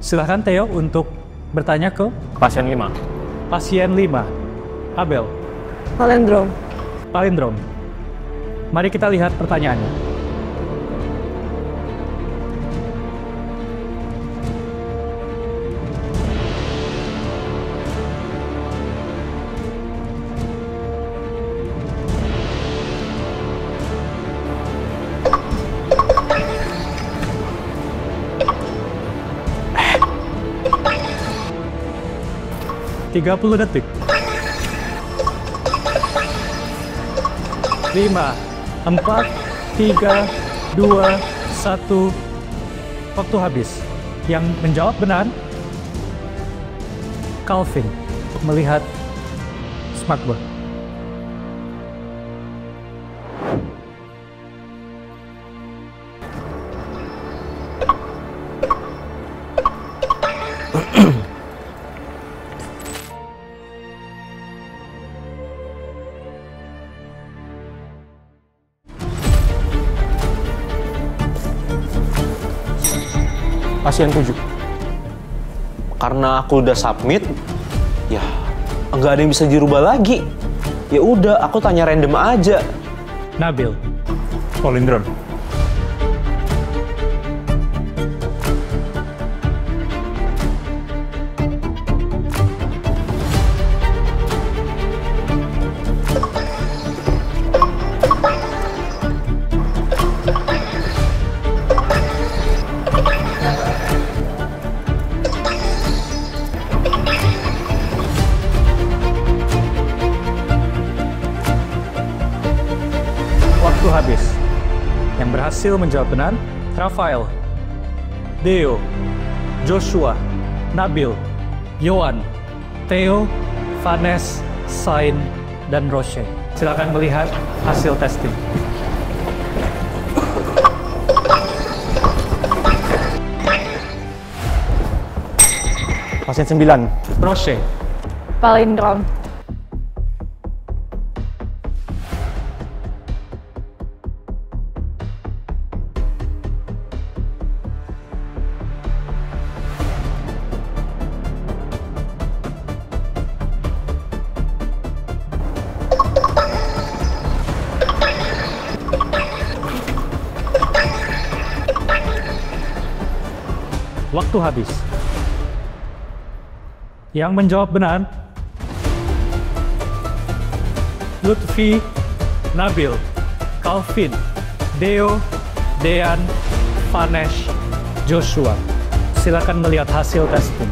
Silahkan Theo untuk bertanya ke pasien 5. Pasien 5. Abel. Palindrom. Palindrom. Mari kita lihat pertanyaannya. Tiga 30 detik. 5, 4, 3, 2, 1. Waktu habis. Yang menjawab benar, Calvin. Melihat smartboard. Pasien 7. Karena aku udah submit, ya nggak ada yang bisa dirubah lagi. Ya udah, aku tanya random aja. Nabil. Palindrom. Habis. Yang berhasil menjawab benar, Rafael, Deo, Joshua, Nabil, Yohan, Theo, Vanes, Sain, dan Roche. Silakan melihat hasil testing. Pasien 9. Roche. Palindrom. Waktu habis. Yang menjawab benar, Lutfi, Nabil, Calvin, Deo, Dean, Vanesh, Joshua. Silakan melihat hasil testing.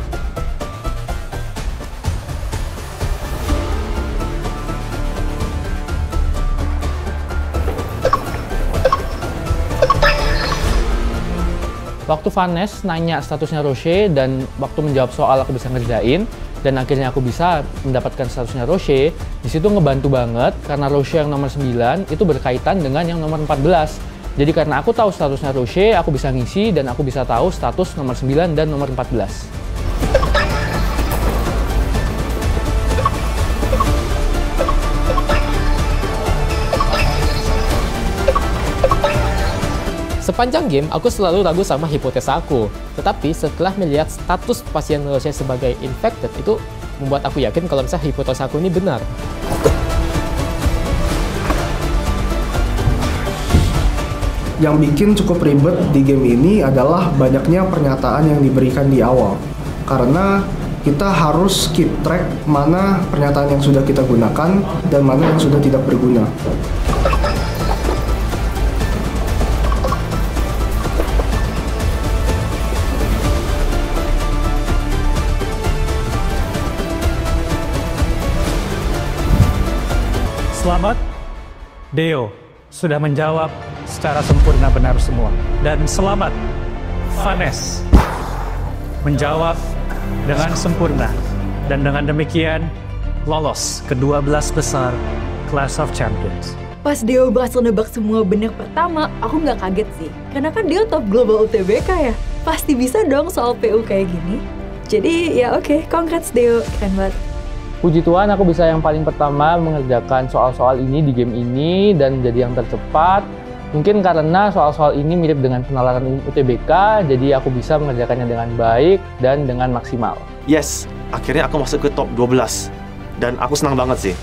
Waktu Vanes nanya statusnya Roche dan waktu menjawab soal aku bisa ngerjain dan akhirnya aku bisa mendapatkan statusnya Roche, di situ ngebantu banget karena Roche yang nomor 9 itu berkaitan dengan yang nomor 14. Jadi karena aku tahu statusnya Roche, aku bisa ngisi dan aku bisa tahu status nomor 9 dan nomor 14. Sepanjang game, aku selalu ragu sama hipotesa aku. Tetapi setelah melihat status pasien Roche sebagai infected, itu membuat aku yakin kalau misalnya hipotesa aku ini benar. Yang bikin cukup ribet di game ini adalah banyaknya pernyataan yang diberikan di awal. Karena kita harus keep track mana pernyataan yang sudah kita gunakan dan mana yang sudah tidak berguna. Selamat, Deo sudah menjawab secara sempurna benar semua. Dan selamat, Vanes menjawab dengan sempurna. Dan dengan demikian, lolos ke 12 besar Clash of Champions. Pas Deo berhasil nebak semua benar pertama, aku nggak kaget sih. Karena kan dia top global UTBK ya. Pasti bisa dong soal PU kayak gini. Jadi ya oke, congrats Deo, keren banget. Puji Tuhan aku bisa yang paling pertama mengerjakan soal-soal ini di game ini dan jadi yang tercepat. Mungkin karena soal-soal ini mirip dengan penalaran UTBK, jadi aku bisa mengerjakannya dengan baik dan dengan maksimal. Yes, akhirnya aku masuk ke top 12. Dan aku senang banget sih.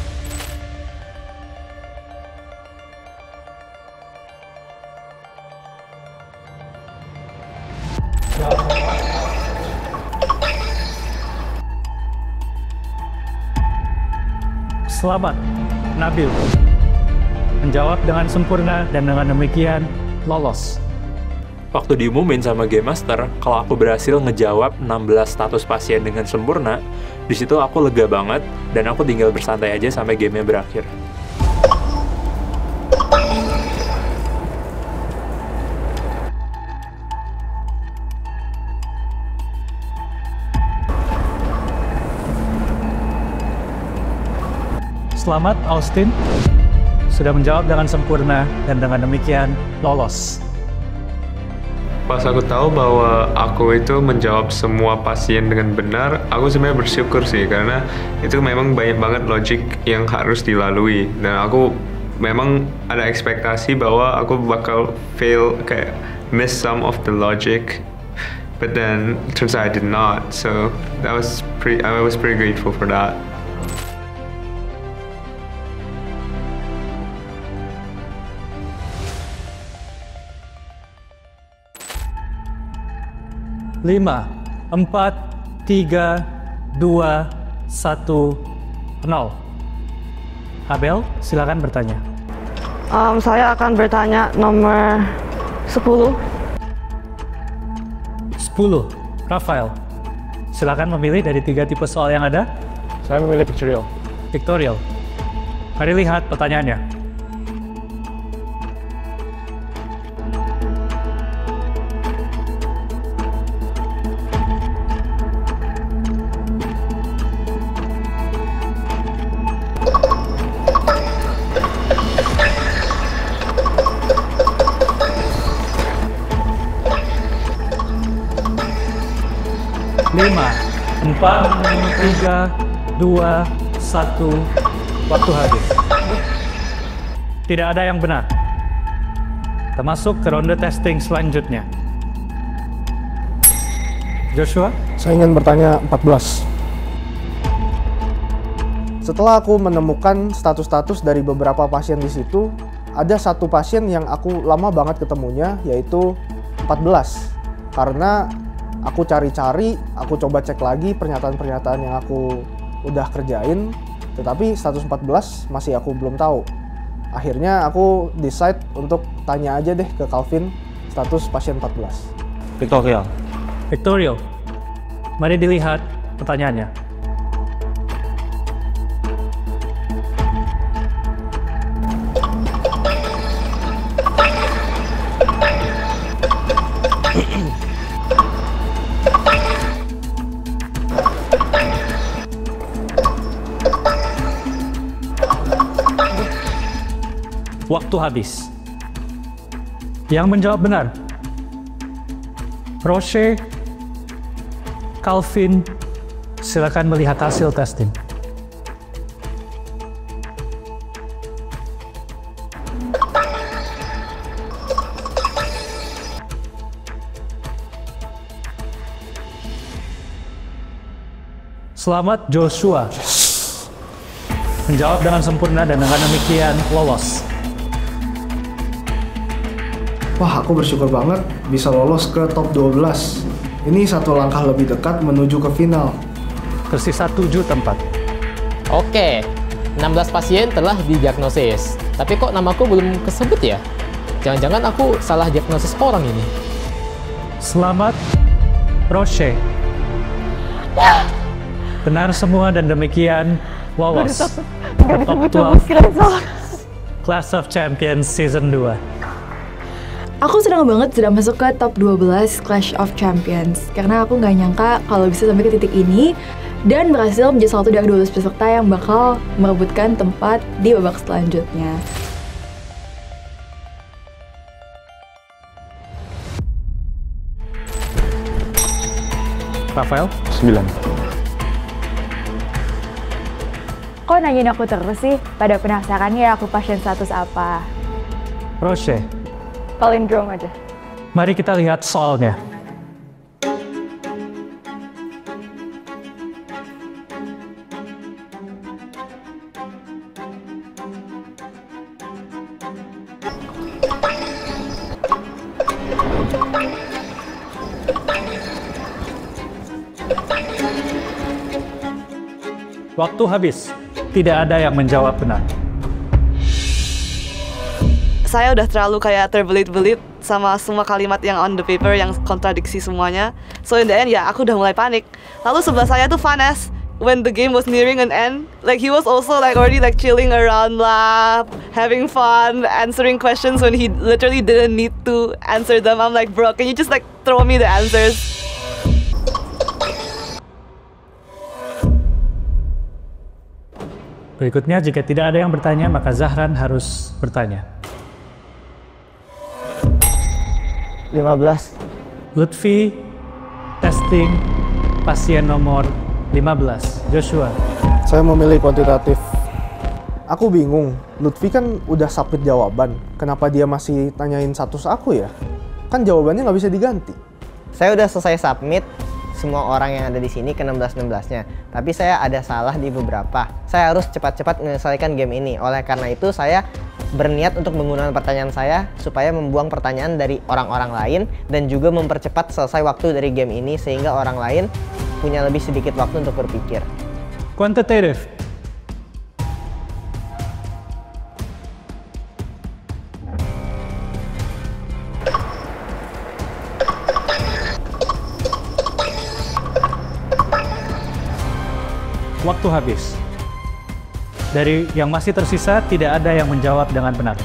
Selamat, Nabil. Menjawab dengan sempurna dan dengan demikian lolos. Waktu diumumin sama Game Master, kalau aku berhasil ngejawab 16 status pasien dengan sempurna, di situ aku lega banget dan aku tinggal bersantai aja sampai gamenya berakhir. Selamat, Austin. Sudah menjawab dengan sempurna dan dengan demikian lolos. Pas aku tahu bahwa aku itu menjawab semua pasien dengan benar, aku sebenarnya bersyukur sih karena itu memang banyak banget logik yang harus dilalui dan aku memang ada ekspektasi bahwa aku bakal fail, kayak miss some of the logic, but then turns out I did not, so I was pretty grateful for that. Lima, 4, 3, 2, 1, 0. Abel, silakan bertanya. Saya akan bertanya nomor 10. 10. Rafael, silakan memilih dari 3 tipe soal yang ada. Saya memilih pictorial. Pictorial. Mari lihat pertanyaannya. Lima, 4, 3, 2, 1, waktu habis. Tidak ada yang benar. Kita masuk ke ronde testing selanjutnya. Joshua? Saya ingin bertanya 14. Setelah aku menemukan status-status dari beberapa pasien di situ, ada satu pasien yang aku lama banget ketemunya, yaitu 14. Karena aku cari-cari, aku coba cek lagi pernyataan-pernyataan yang aku udah kerjain, tetapi status 14 masih aku belum tahu. Akhirnya aku decide untuk tanya aja deh ke Calvin status pasien 14. Pictorial. Pictorial. Mari dilihat pertanyaannya. Waktu habis. Yang menjawab benar, Roche, Calvin, silakan melihat hasil testing. Selamat Joshua. Menjawab dengan sempurna dan dengan demikian lolos. Wah, aku bersyukur banget bisa lolos ke top 12. Ini satu langkah lebih dekat menuju ke final. Tersisa 7 tempat. Oke, 16 pasien telah didiagnosis. Tapi kok namaku belum kesebut ya? Jangan-jangan aku salah diagnosis orang ini. Selamat, Roche. Benar semua dan demikian lolos. Top 12 Clash of Champions Season 2. Aku senang banget sudah masuk ke top 12 Clash of Champions karena aku nggak nyangka kalau bisa sampai ke titik ini dan berhasil menjadi salah satu dari 12 peserta yang bakal merebutkan tempat di babak selanjutnya. Rafael? 9. Kok nanyain aku terus sih? Pada penasaran ya aku pasien status apa? Roche. Palindrom aja. Mari kita lihat soalnya. Waktu habis. Tidak ada yang menjawab benar. Saya udah terlalu kayak terbelit-belit sama semua kalimat yang on the paper yang kontradiksi semuanya. So in the end ya aku udah mulai panik. Lalu sebelah saya tuh Vanes. When the game was nearing an end, like he was also like already like chilling around lah, having fun, answering questions when he literally didn't need to answer them. I'm like, bro, can you just like throw me the answers? Berikutnya, jika tidak ada yang bertanya, maka Zahran harus bertanya. 15. Lutfi, testing, pasien nomor 15. Joshua. Saya memilih kuantitatif. Aku bingung, Lutfi kan udah submit jawaban. Kenapa dia masih tanyain status aku ya? Kan jawabannya nggak bisa diganti. Saya udah selesai submit semua orang yang ada di sini ke 16-16-nya. Tapi saya ada salah di beberapa. Saya harus cepat-cepat menyelesaikan game ini. Oleh karena itu saya berniat untuk menggunakan pertanyaan saya supaya membuang pertanyaan dari orang-orang lain dan juga mempercepat selesai waktu dari game ini sehingga orang lain punya lebih sedikit waktu untuk berpikir. Quantitative. Waktu habis. Dari yang masih tersisa, tidak ada yang menjawab dengan benar.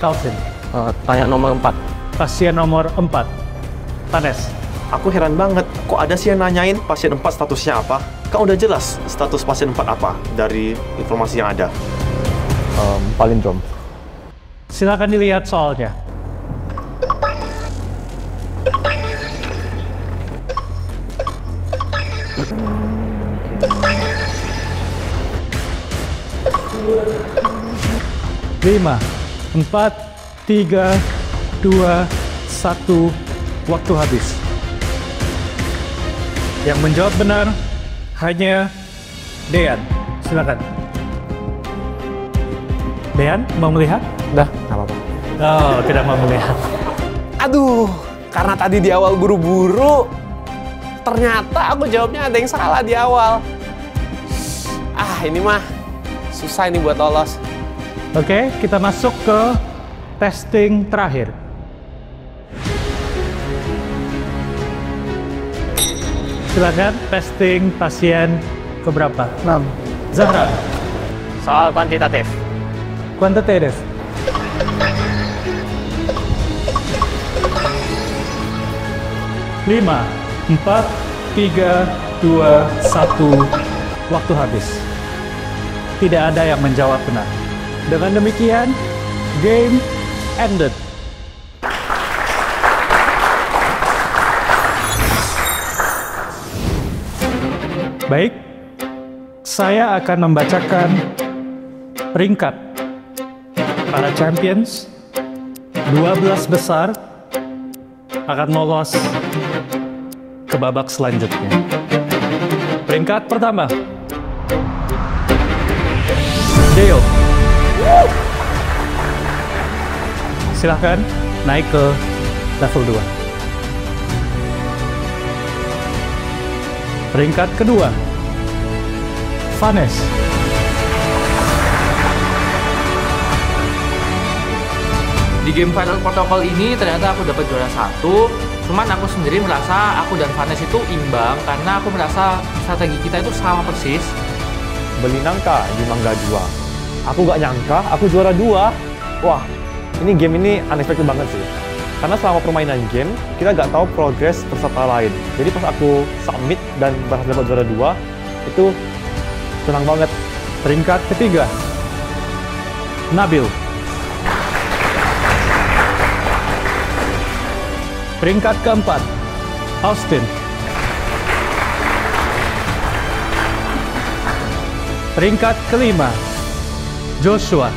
Calvin. Tanya nomor 4. Pasien nomor 4. Vanes. Aku heran banget, kok ada sih yang nanyain pasien 4 statusnya apa? Kan udah jelas status pasien 4 apa dari informasi yang ada. Palindrom. Silakan dilihat soalnya. Lima, 4, 3, 2, 1, waktu habis. Yang menjawab benar hanya Dean. Silakan. Dean, mau melihat? Udah, nggak apa-apa. Oh, tidak mau melihat. Aduh, karena tadi di awal buru-buru, ternyata aku jawabnya ada yang salah di awal. Ini mah susah ini buat lolos. Oke, kita masuk ke testing terakhir. Silakan testing pasien keberapa? 6. Zahra. Soal kuantitatif. Kuantitatif. Lima, 4, 3, 2, 1, waktu habis. Tidak ada yang menjawab benar. Dengan demikian, game ended. Baik, saya akan membacakan peringkat para champions. 12 besar akan lolos ke babak selanjutnya. Peringkat pertama, Deo. Silahkan naik ke level 2. Peringkat kedua, Vanes. Di game Final Protocol ini ternyata aku dapat juara 1. Cuman aku sendiri merasa aku dan Vanes itu imbang karena aku merasa strategi kita itu sama persis. Beli nangka di Mangga 2. Aku gak nyangka aku juara 2. Wah, ini game ini unexpected banget sih. Karena selama permainan game, kita gak tahu progres peserta lain. Jadi pas aku submit dan berhasil dapat juara 2, itu senang banget. Peringkat ketiga, Nabil. Peringkat keempat, Austin. Peringkat kelima, Joshua.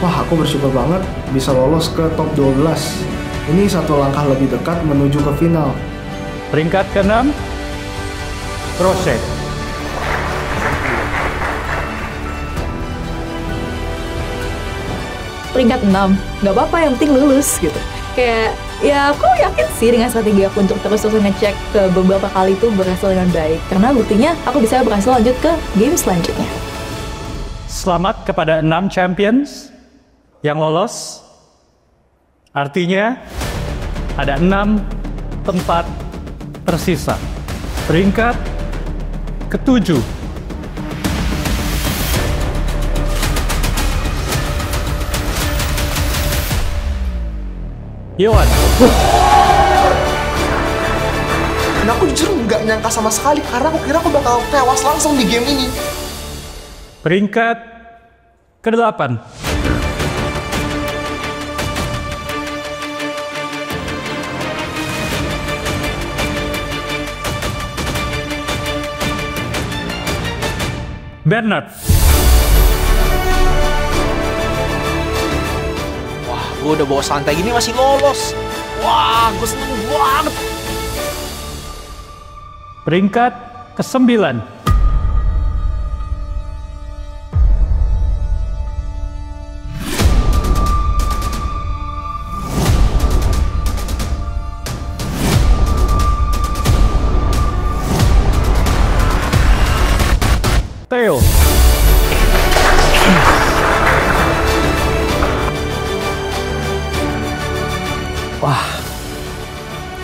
Wah, aku bersyukur banget bisa lolos ke top 12. Ini satu langkah lebih dekat menuju ke final. Peringkat keenam, Crochet. Peringkat 6, nggak apa-apa yang penting lulus gitu. Kayak, ya aku yakin sih dengan strategi aku untuk terus-terusan ngecek ke beberapa kali itu berhasil dengan baik. Karena buktinya aku bisa berhasil lanjut ke game selanjutnya. Selamat kepada 6 champions yang lolos. Artinya ada 6 tempat tersisa. Peringkat ke-7, Yohan. Dan aku jujur nggak nyangka sama sekali karena aku kira aku bakal tewas langsung di game ini. Peringkat ke-8, Bernard. Wah, gue udah bawa santai gini masih lolos. Wah, gue seneng banget. Peringkat ke-9, Theo. Wah,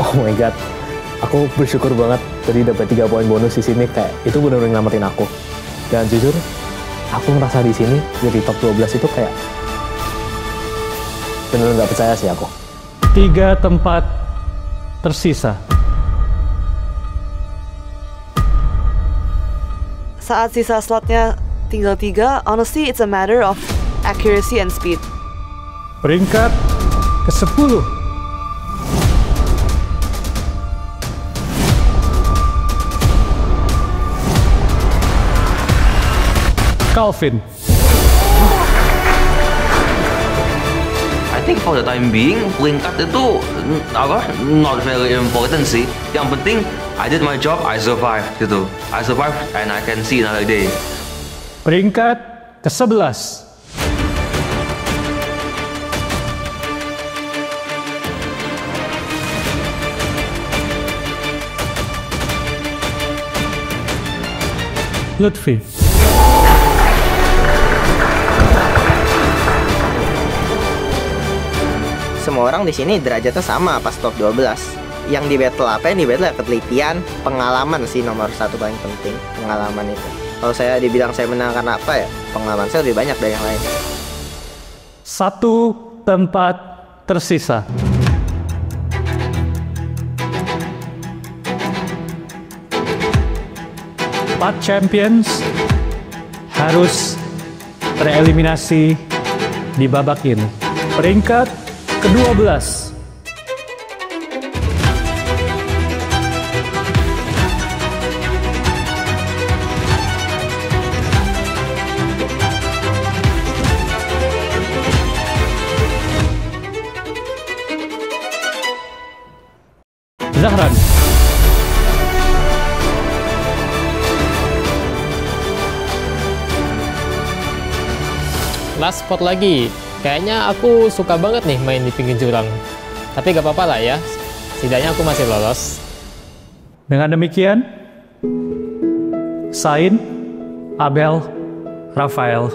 oh my god, aku bersyukur banget tadi dapat 3 poin bonus di sini, kayak itu benar-benar nyelamatin aku. Dan jujur, aku ngerasa di sini jadi top 12 itu kayak benar nggak percaya sih aku. 3 tempat tersisa. Saat sisa slotnya tinggal 3, honestly it's a matter of accuracy and speed. Peringkat ke-10, Calvin. I think for the time being, peringkat itu not very important sih. Yang penting I did my job, I survived gitu. I survived and I can see another day. Peringkat ke-11, Lutfi. Semua orang di sini derajatnya sama pas top 12. Yang di battle apa? Yang di battle ya ketelitian, pengalaman sih nomor 1 paling penting, pengalaman itu. Kalau saya dibilang saya menang karena apa ya? Pengalaman saya lebih banyak dari yang lain. 1 tempat tersisa. Empat champions harus tereliminasi di babak ini. Peringkat ke-12, Zahran. Last spot lagi. Kayaknya aku suka banget nih main di pinggir jurang. Tapi gak apa-apa lah ya. Setidaknya aku masih lolos. Dengan demikian, Sain, Abel, Rafael,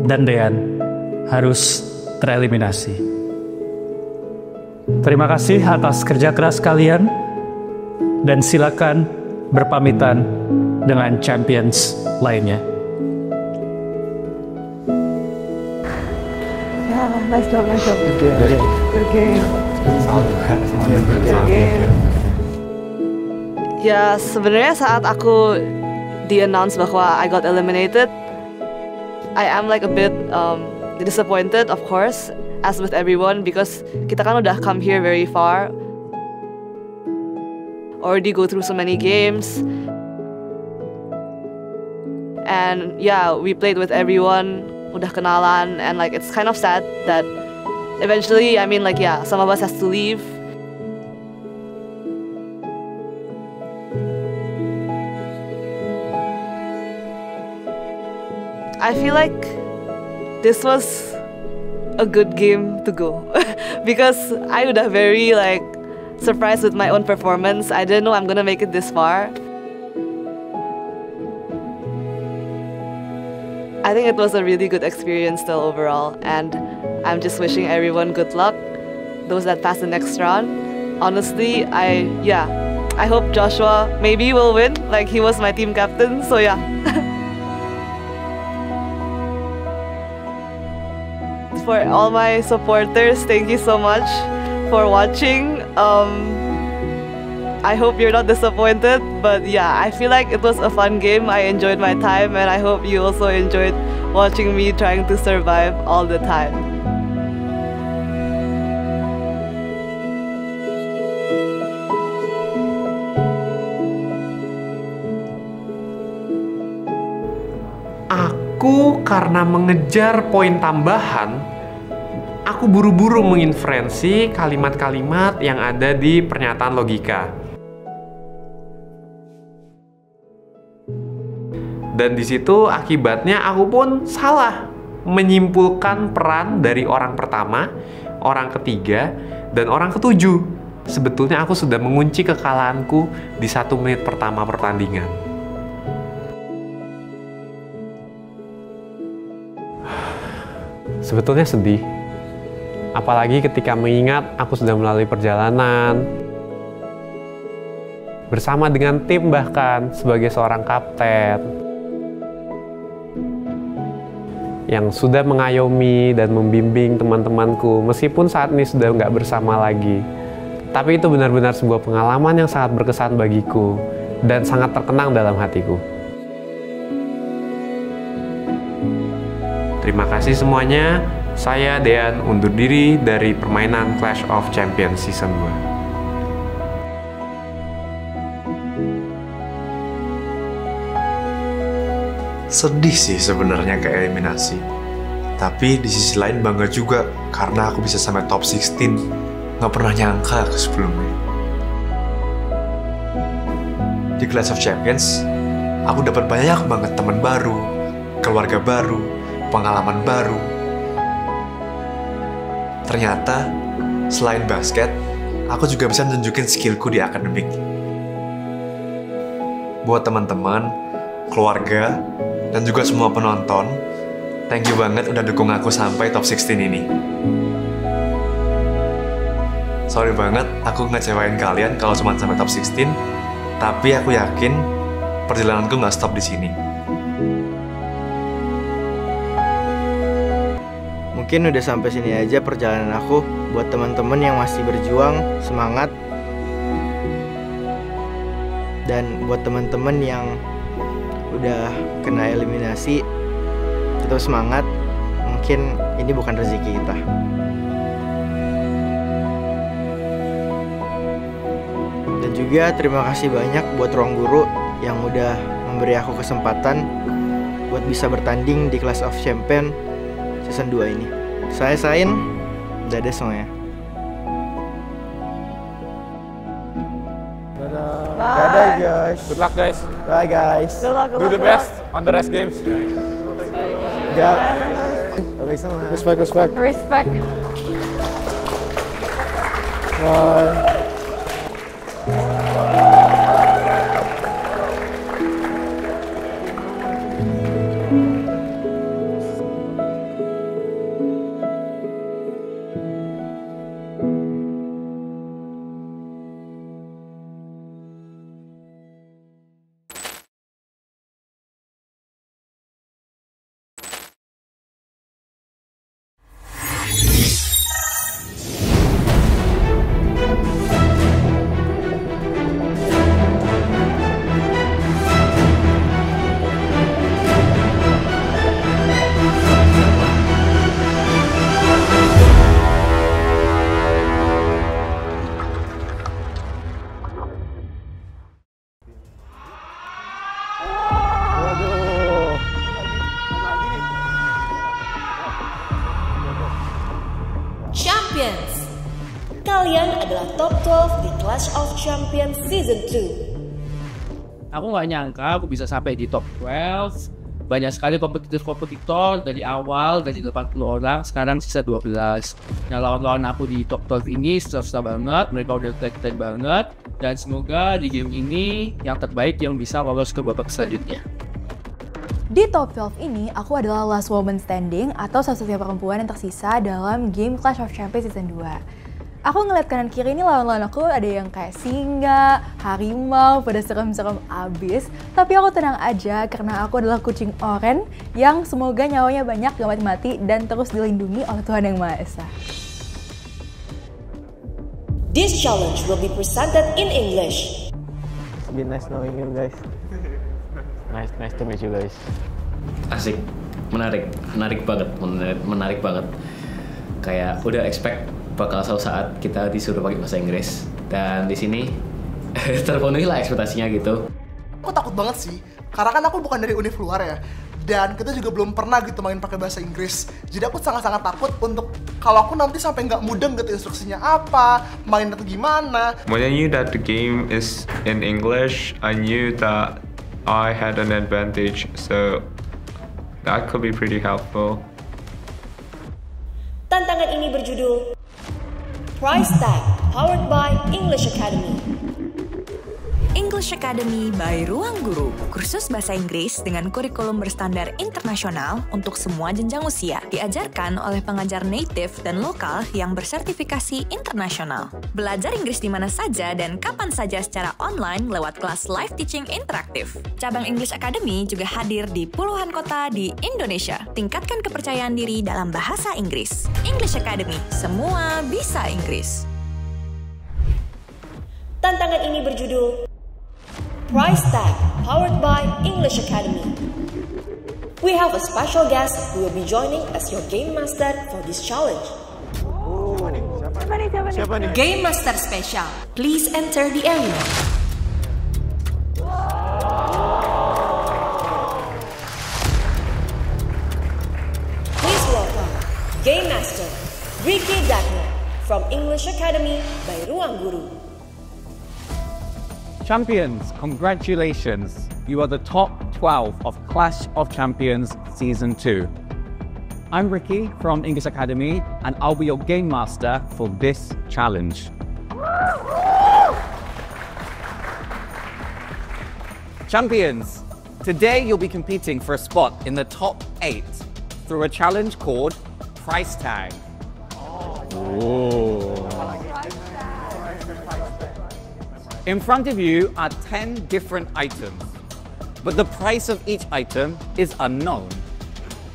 dan Dean harus tereliminasi. Terima kasih atas kerja keras kalian, dan silakan berpamitan dengan champions lainnya. Nice job, nice job. Good game. Ya sebenarnya saat aku di-announce bahwa I got eliminated, I am like a bit disappointed, of course, as with everyone, because kita kan udah come here very far, already go through so many games, and yeah, we played with everyone, udah kenalan, and like it's kind of sad that eventually, I mean, like yeah, some of us has to leave. I feel like this was a good game to go because I udah very like surprised with my own performance. I didn't know I'm gonna make it this far. I think it was a really good experience still overall, and I'm just wishing everyone good luck, those that pass the next round. Honestly, I hope Joshua maybe will win, like he was my team captain, so yeah. For all my supporters, thank you so much for watching. I hope you're not disappointed, but yeah, I feel like it was a fun game. I enjoyed my time, and I hope you also enjoyed watching me trying to survive all the time. Aku karena mengejar poin tambahan, aku buru-buru menginferensi kalimat-kalimat yang ada di pernyataan logika. Dan di situ akibatnya aku pun salah menyimpulkan peran dari orang pertama, orang ketiga, dan orang ketujuh. Sebetulnya aku sudah mengunci kekalahanku di 1 menit pertama pertandingan. Sebetulnya sedih. Apalagi ketika mengingat aku sudah melalui perjalanan bersama dengan tim, bahkan sebagai seorang kapten yang sudah mengayomi dan membimbing teman-temanku meskipun saat ini sudah nggak bersama lagi. Tapi itu benar-benar sebuah pengalaman yang sangat berkesan bagiku dan sangat terkenang dalam hatiku. Terima kasih semuanya. Saya Dean undur diri dari permainan Clash of Champions Season 2. Sedih sih sebenarnya ke eliminasi. Tapi di sisi lain bangga juga karena aku bisa sampai top 16. Nggak pernah nyangka sebelumnya. Di Clash of Champions, aku dapat banyak banget teman baru, keluarga baru, pengalaman baru. Ternyata, selain basket, aku juga bisa nunjukin skillku di akademik. Buat teman-teman, keluarga, dan juga semua penonton, thank you banget udah dukung aku sampai top 16 ini. Sorry banget, aku ngecewain kalian kalau cuma sampai top 16, tapi aku yakin perjalananku nggak stop di sini. Mungkin udah sampai sini aja perjalanan aku. Buat teman-teman yang masih berjuang, semangat. Dan buat teman-teman yang udah kena eliminasi, tetap semangat. Mungkin ini bukan rezeki kita. Dan juga terima kasih banyak buat Ruang Guru yang udah memberi aku kesempatan buat bisa bertanding di Clash of Champions Season 2 ini. Saya Sain, dadah semuanya. Dadah. Bye. Dadah guys. Good luck guys. Bye guys. Good luck, do the best on the rest games. Yeah. Okay, so respect. Respect. Bye. di Clash of Champions Season 2. Aku nggak nyangka aku bisa sampai di top 12. Banyak sekali kompetitor dari awal, dari 80 orang, sekarang sisa 12. Nah, lawan-lawan aku di top 12 ini susah banget, mereka udah keren banget. Dan semoga di game ini yang terbaik yang bisa lolos ke babak selanjutnya. Di top 12 ini, aku adalah last woman standing atau satu-satunya perempuan yang tersisa dalam game Clash of Champions Season 2. Aku ngeliat kanan kiri ini lawan-lawan aku ada yang kayak singa, harimau, pada serem-serem abis. Tapi aku tenang aja karena aku adalah kucing oren yang semoga nyawanya banyak, gak mati-mati, dan terus dilindungi oleh Tuhan Yang Maha Esa. This challenge will be presented in English. It's been nice knowing you guys. Nice to meet you guys. Asik, menarik banget. Kayak udah expect bakal suatu saat kita disuruh pakai bahasa Inggris, dan di sini terpenuhi lah ekspektasinya gitu. Aku takut banget sih, karena kan aku bukan dari univ luar ya, dan kita juga belum pernah gitu main pakai bahasa Inggris. Jadi aku sangat-sangat takut untuk kalau aku nanti sampai nggak mudeng gitu instruksinya apa, main atau gimana. When I knew that the game is in English, I knew that I had an advantage, so that could be pretty helpful. Tantangan ini berjudul Price Tag, powered by English Academy. English Academy by Ruang Guru, kursus bahasa Inggris dengan kurikulum berstandar internasional untuk semua jenjang usia. Diajarkan oleh pengajar native dan lokal yang bersertifikasi internasional. Belajar Inggris di mana saja dan kapan saja secara online lewat kelas live teaching interaktif. Cabang English Academy juga hadir di puluhan kota di Indonesia. Tingkatkan kepercayaan diri dalam bahasa Inggris. English Academy, semua bisa Inggris. Tantangan ini berjudul Price Tag, powered by English Academy. We have a special guest who will be joining as your game master for this challenge. Siapa nih? Game Master Special. Please enter the arena. Please welcome Game Master Ricky Dagner from English Academy by Ruang Guru. Champions, congratulations! You are the top 12 of Clash of Champions Season 2. I'm Ricky from English Academy, and I'll be your game master for this challenge. Champions, today you'll be competing for a spot in the top 8 through a challenge called Price Tag. Ooh. In front of you are 10 different items, but the price of each item is unknown.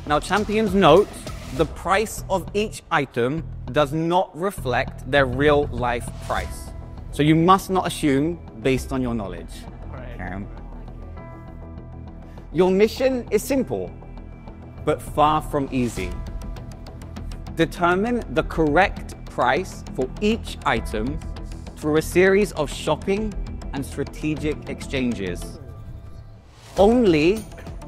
Now, champions note, the price of each item does not reflect their real life price. So you must not assume based on your knowledge. Okay. Your mission is simple, but far from easy. Determine the correct price for each item through a series of shopping and strategic exchanges. Only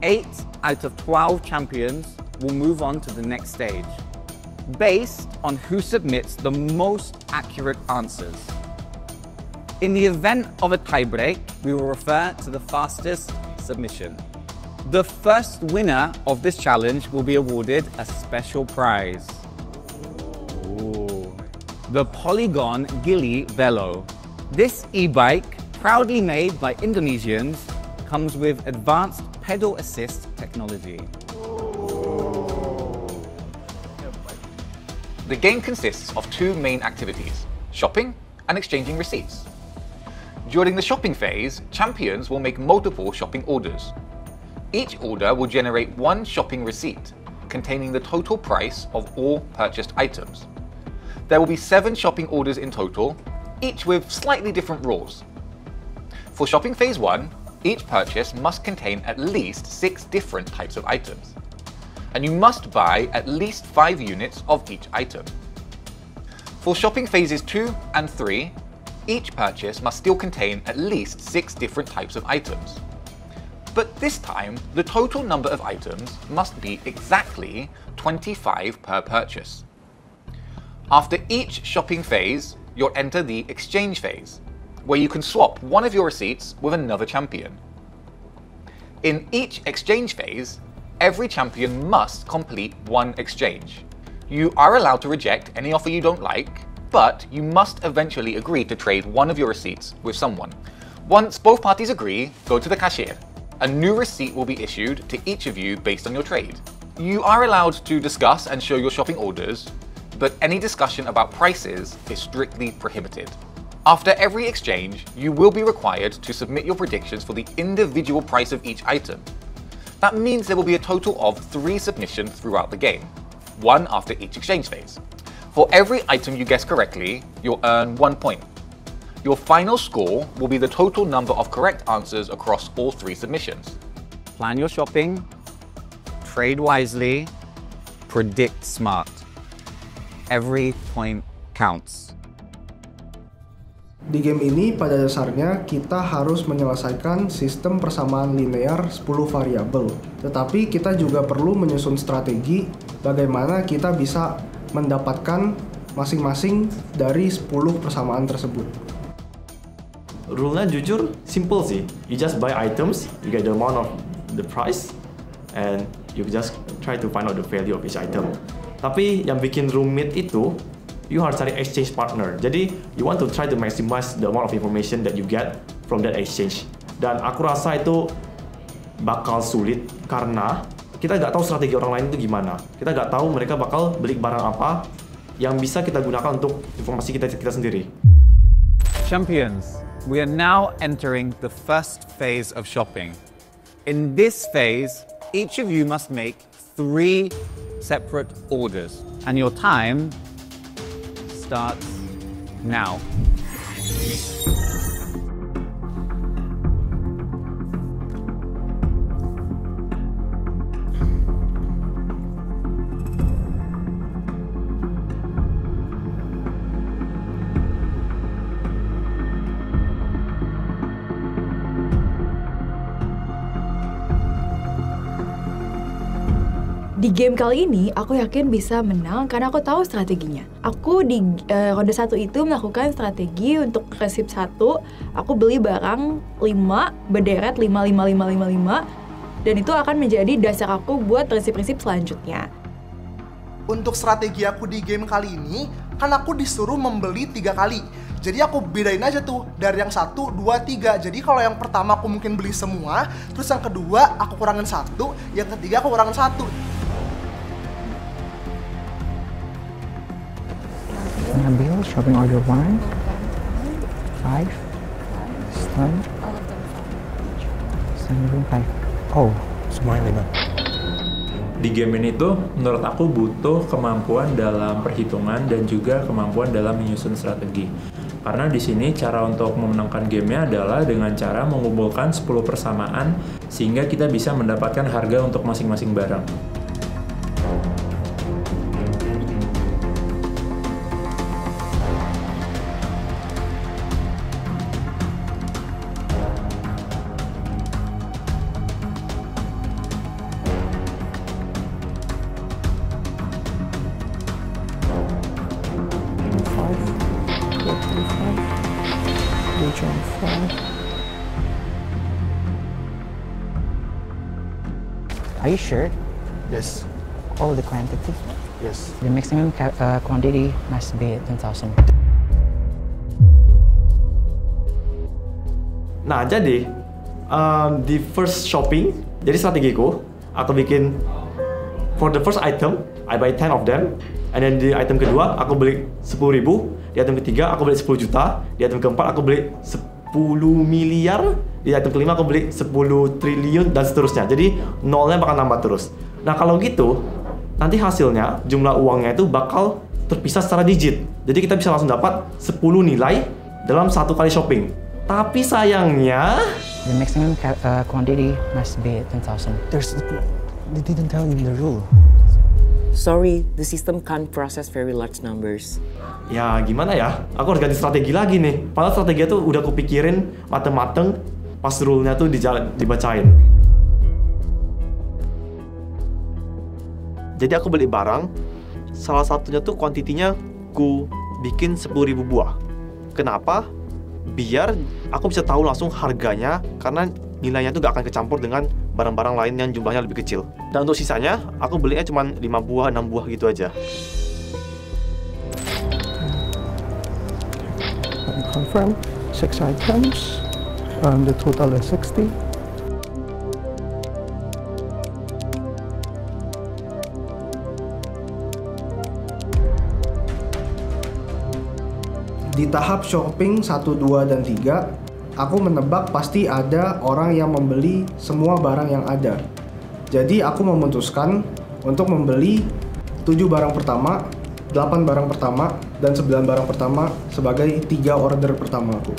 8 out of 12 champions will move on to the next stage, based on who submits the most accurate answers. In the event of a tiebreak, we will refer to the fastest submission. The first winner of this challenge will be awarded a special prize. The Polygon Gili Velo. This e-bike, proudly made by Indonesians, comes with advanced pedal assist technology. The game consists of 2 main activities, shopping and exchanging receipts. During the shopping phase, champions will make multiple shopping orders. Each order will generate 1 shopping receipt, containing the total price of all purchased items. There will be 7 shopping orders in total, each with slightly different rules. For shopping phase 1, each purchase must contain at least 6 different types of items, and you must buy at least 5 units of each item. For shopping phases 2 and 3, each purchase must still contain at least 6 different types of items. But this time, the total number of items must be exactly 25 per purchase. After each shopping phase, you'll enter the exchange phase, where you can swap one of your receipts with another champion. In each exchange phase, every champion must complete one exchange. You are allowed to reject any offer you don't like, but you must eventually agree to trade one of your receipts with someone. Once both parties agree, go to the cashier. A new receipt will be issued to each of you based on your trade. You are allowed to discuss and show your shopping orders, but any discussion about prices is strictly prohibited. After every exchange, you will be required to submit your predictions for the individual price of each item. That means there will be a total of 3 submissions throughout the game, 1 after each exchange phase. For every item you guess correctly, you'll earn 1 point. Your final score will be the total number of correct answers across all 3 submissions. Plan your shopping, trade wisely, predict smart. Every point counts. Di game ini pada dasarnya kita harus menyelesaikan sistem persamaan linear 10 variabel. Tetapi kita juga perlu menyusun strategi bagaimana kita bisa mendapatkan masing-masing dari 10 persamaan tersebut. Rule-nya jujur simple sih. You just buy items, you get the amount of the price, and you just try to find out the value of each item. Tapi yang bikin rumit itu, you harus cari exchange partner. Jadi, you want to try to maximize the amount of information that you get from that exchange. Dan aku rasa itu bakal sulit karena kita nggak tahu strategi orang lain itu gimana. Kita nggak tahu mereka bakal beli barang apa yang bisa kita gunakan untuk informasi kita sendiri. Champions, we are now entering the first phase of shopping. In this phase, each of you must make 3 separate orders, and your time starts now. Di game kali ini, aku yakin bisa menang karena aku tahu strateginya. Aku di ronde 1 itu melakukan strategi untuk resip 1. Aku beli barang 5, berderet 5, 5, 5, 5, 5. Dan itu akan menjadi dasar aku buat resip-resip selanjutnya. Untuk strategi aku di game kali ini, kan aku disuruh membeli 3 kali. Jadi aku bedain aja tuh dari yang 1, 2, 3. Jadi kalau yang pertama aku mungkin beli semua, terus yang kedua aku kurangin 1, yang ketiga aku kurangin 1. Nabil, shopping order 1, 5, 7, 5. Oh, semuanya 5. Di game ini tuh menurut aku butuh kemampuan dalam perhitungan dan juga kemampuan dalam menyusun strategi. Karena di sini cara untuk memenangkan gamenya adalah dengan cara mengumpulkan 10 persamaan sehingga kita bisa mendapatkan harga untuk masing-masing barang. Are you sure? Yes. All the quantity? Yes. The maximum quantity must be 10,000. Nah, jadi di first shopping, jadi strategiku, aku bikin for the first item, I buy 10 of them, and then di item kedua aku beli 10.000, di item ketiga aku beli 10 juta, di item keempat aku beli 10 miliar, di item kelima aku beli 10 triliun dan seterusnya. Jadi nolnya bakal nambah terus. Nah kalau gitu, nanti hasilnya jumlah uangnya itu bakal terpisah secara digit. Jadi kita bisa langsung dapat 10 nilai dalam satu kali shopping. Tapi sayangnya, the maximum quantity must be 10,000. They didn't tell you the rule. Sorry, the system can't process very large numbers. Ya gimana ya, aku harus ganti strategi lagi nih. Padahal strategi tuh udah kupikirin mateng-mateng pas rule-nya tuh dibacain. Jadi aku beli barang, salah satunya tuh kuantitinya ku bikin 10.000 buah. Kenapa? Biar aku bisa tahu langsung harganya, karena nilainya tuh gak akan kecampur dengan barang-barang lain yang jumlahnya lebih kecil. Dan untuk sisanya, aku belinya cuma 5 buah, 6 buah gitu aja. Confirm 6 items. The total is 60. Di tahap shopping 1, 2, dan 3, aku menebak pasti ada orang yang membeli semua barang yang ada. Jadi aku memutuskan untuk membeli 7 barang pertama, 8 barang pertama, dan 9 barang pertama sebagai 3 order pertama aku.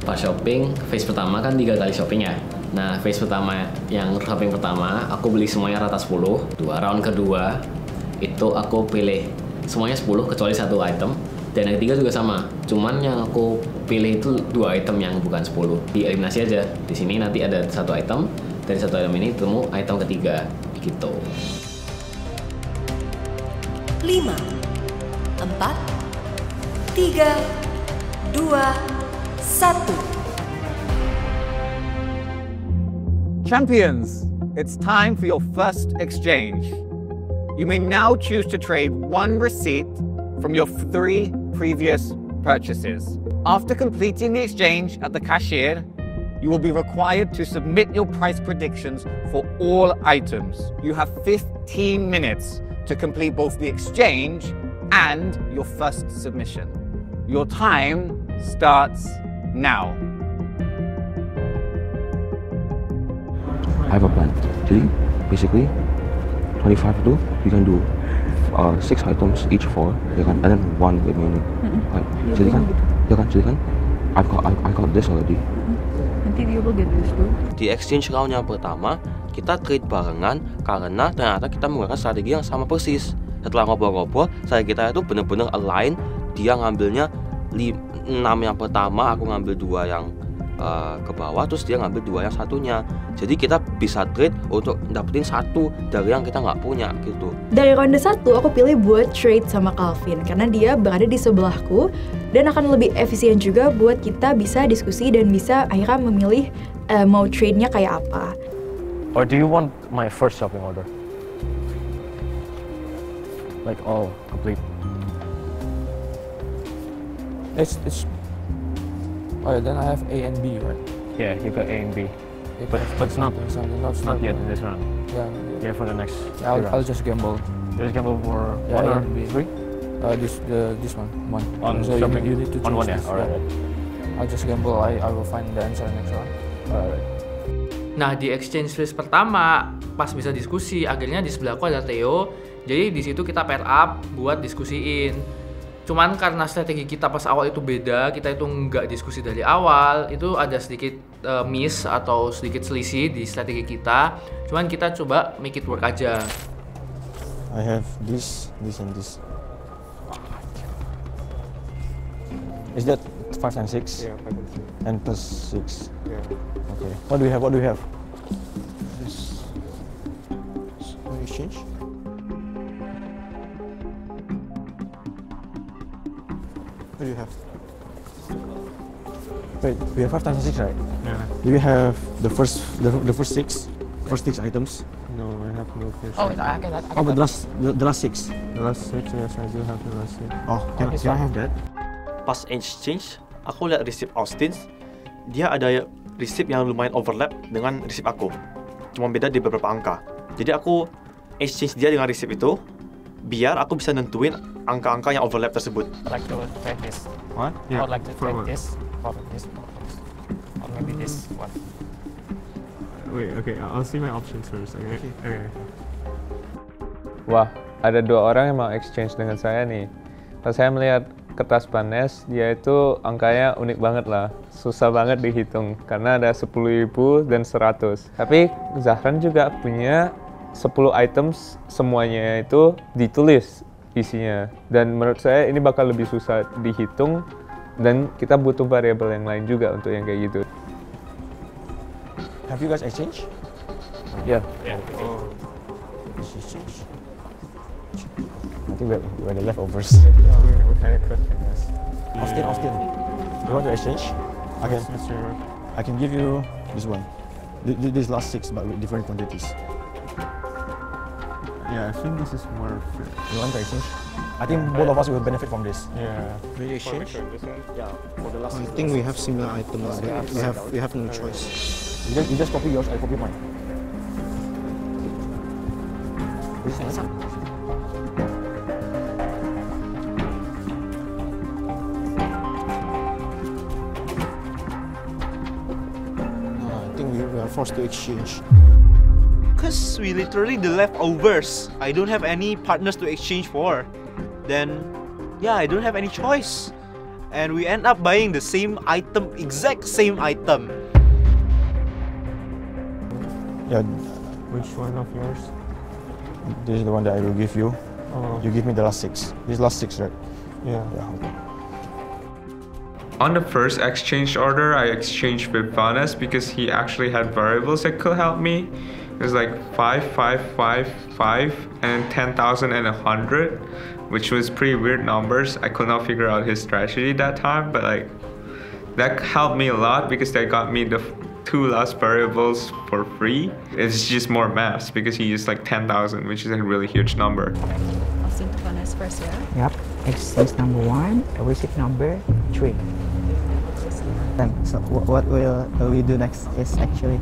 Pas shopping, phase pertama kan 3 kali shopping ya. Nah, phase pertama, yang shopping pertama, aku beli semuanya rata 10. Round kedua, itu aku pilih semuanya 10 kecuali 1 item. Dan yang ketiga juga sama, cuman yang aku pilih itu 2 item yang bukan 10. Dieliminasi aja. Di sini nanti ada 1 item, dari 1 item ini temu item ketiga, gitu. 5, 4, 3, 2, 1. Champions, it's time for your first exchange. You may now choose to trade 1 receipt from your 3 previous purchases. After completing the exchange at the cashier, you will be required to submit your price predictions for all items. You have 15 minutes to complete both the exchange and your first submission. Your time starts now. I have a plan. Jadi, basically, 25 itu, you can do 6 items each for, ya kan, and then 1 remaining. Right. Jadi kan, I got this already. Nanti dia will get this too. Di exchange round yang pertama, kita trade barengan karena ternyata kita menggunakan strategi yang sama persis. Setelah ngobrol-ngobrol, strategi kita itu benar-benar align. Dia ngambilnya 6 yang pertama, aku ngambil 2 yang ke bawah, terus dia ngambil 2 yang satunya. Jadi kita bisa trade untuk dapetin 1 dari yang kita nggak punya gitu. Dari ronde 1 aku pilih buat trade sama Calvin karena dia berada di sebelahku dan akan lebih efisien juga buat kita bisa diskusi dan bisa akhirnya memilih mau trade-nya kayak apa. Or do you want my first shopping order? Like all complete. It's oh yeah, then I have A and B, right? Yeah, you got A and B. But it's not yet in this round. Yeah, for the next. I'll just gamble. Just gamble for yeah, 1 or A and B. 3? This one. On so shopping. you need to choose on 1 ya. this. Alright. I'll just gamble. I will find the answer next round. Alright. Nah, di exchange list pertama pas bisa diskusi, akhirnya di sebelahku ada Theo. Jadi di situ kita pair up buat diskusiin. Cuman karena strategi kita pas awal itu beda, kita itu nggak diskusi dari awal, itu ada sedikit miss atau sedikit selisih di strategi kita. Cuman kita coba make it work aja. I have this, and this. Is that 5 and 6? Yeah, 5 and 6. And plus 6? Yeah. Okay. What do we have? This. So exchange. What do you have? Wait, we have 5 times 6, right? Yeah. Do you have the first 6? First 6 items? No, I have no first. Oh, I get that. Oh, but the last 6. The last 6, yes, I do have the last 6. Oh, can I have that? Pas exchange, aku lihat receipt Austin. Dia ada receipt yang lumayan overlap dengan receipt aku. Cuma beda di beberapa angka. Jadi aku exchange dia dengan receipt itu, biar aku bisa nentuin angka-angka yang overlap tersebut. Like to trade this. What? I would like to trade this, or this, or maybe this one. Wait, okay, I'll see my options first. Okay. Wah, ada 2 orang yang mau exchange dengan saya nih. Pas saya melihat kertas panes, dia itu angkanya unik banget lah. Susah banget dihitung, karena ada 10.000 dan 100. Tapi Zahran juga punya 10 items, semuanya itu ditulis isinya. Dan menurut saya ini bakal lebih susah dihitung, dan kita butuh variabel yang lain juga untuk yang kayak gitu. Have you guys exchanged? Yeah. I think we're the leftovers. Yeah, we're kind of cooked, I guess. Austin, you want to exchange? I can give you this one. This last 6, but with different quantities. Yeah, I think this is more fair. You want to exchange? I think both of us will benefit from this. Yeah. Will you exchange? Yeah, for the last. I think we have similar items. We have no choice. You just copy yours. I copy mine. I think we are forced to exchange. Because we literally the leftovers. I don't have any partners to exchange for. Then, yeah, I don't have any choice. And we end up buying the same item, exact same item. Yeah. Which one of yours? This is the one that I will give you. Oh. You give me the last 6. This last 6, right? Yeah. Okay. On the first exchange order, I exchanged with Vanes because he actually had variables that could help me. It was like 5, 5, 5, 5, and 10,000 and 100, which was pretty weird numbers. I could not figure out his strategy that time, but like that helped me a lot because they got me the 2 last variables for free. It's just more maths because he used like 10,000, which is a really huge number. Austin to Vanes first, yeah? Yep. Exchange number 1, receipt number 3. So what will we do next is actually,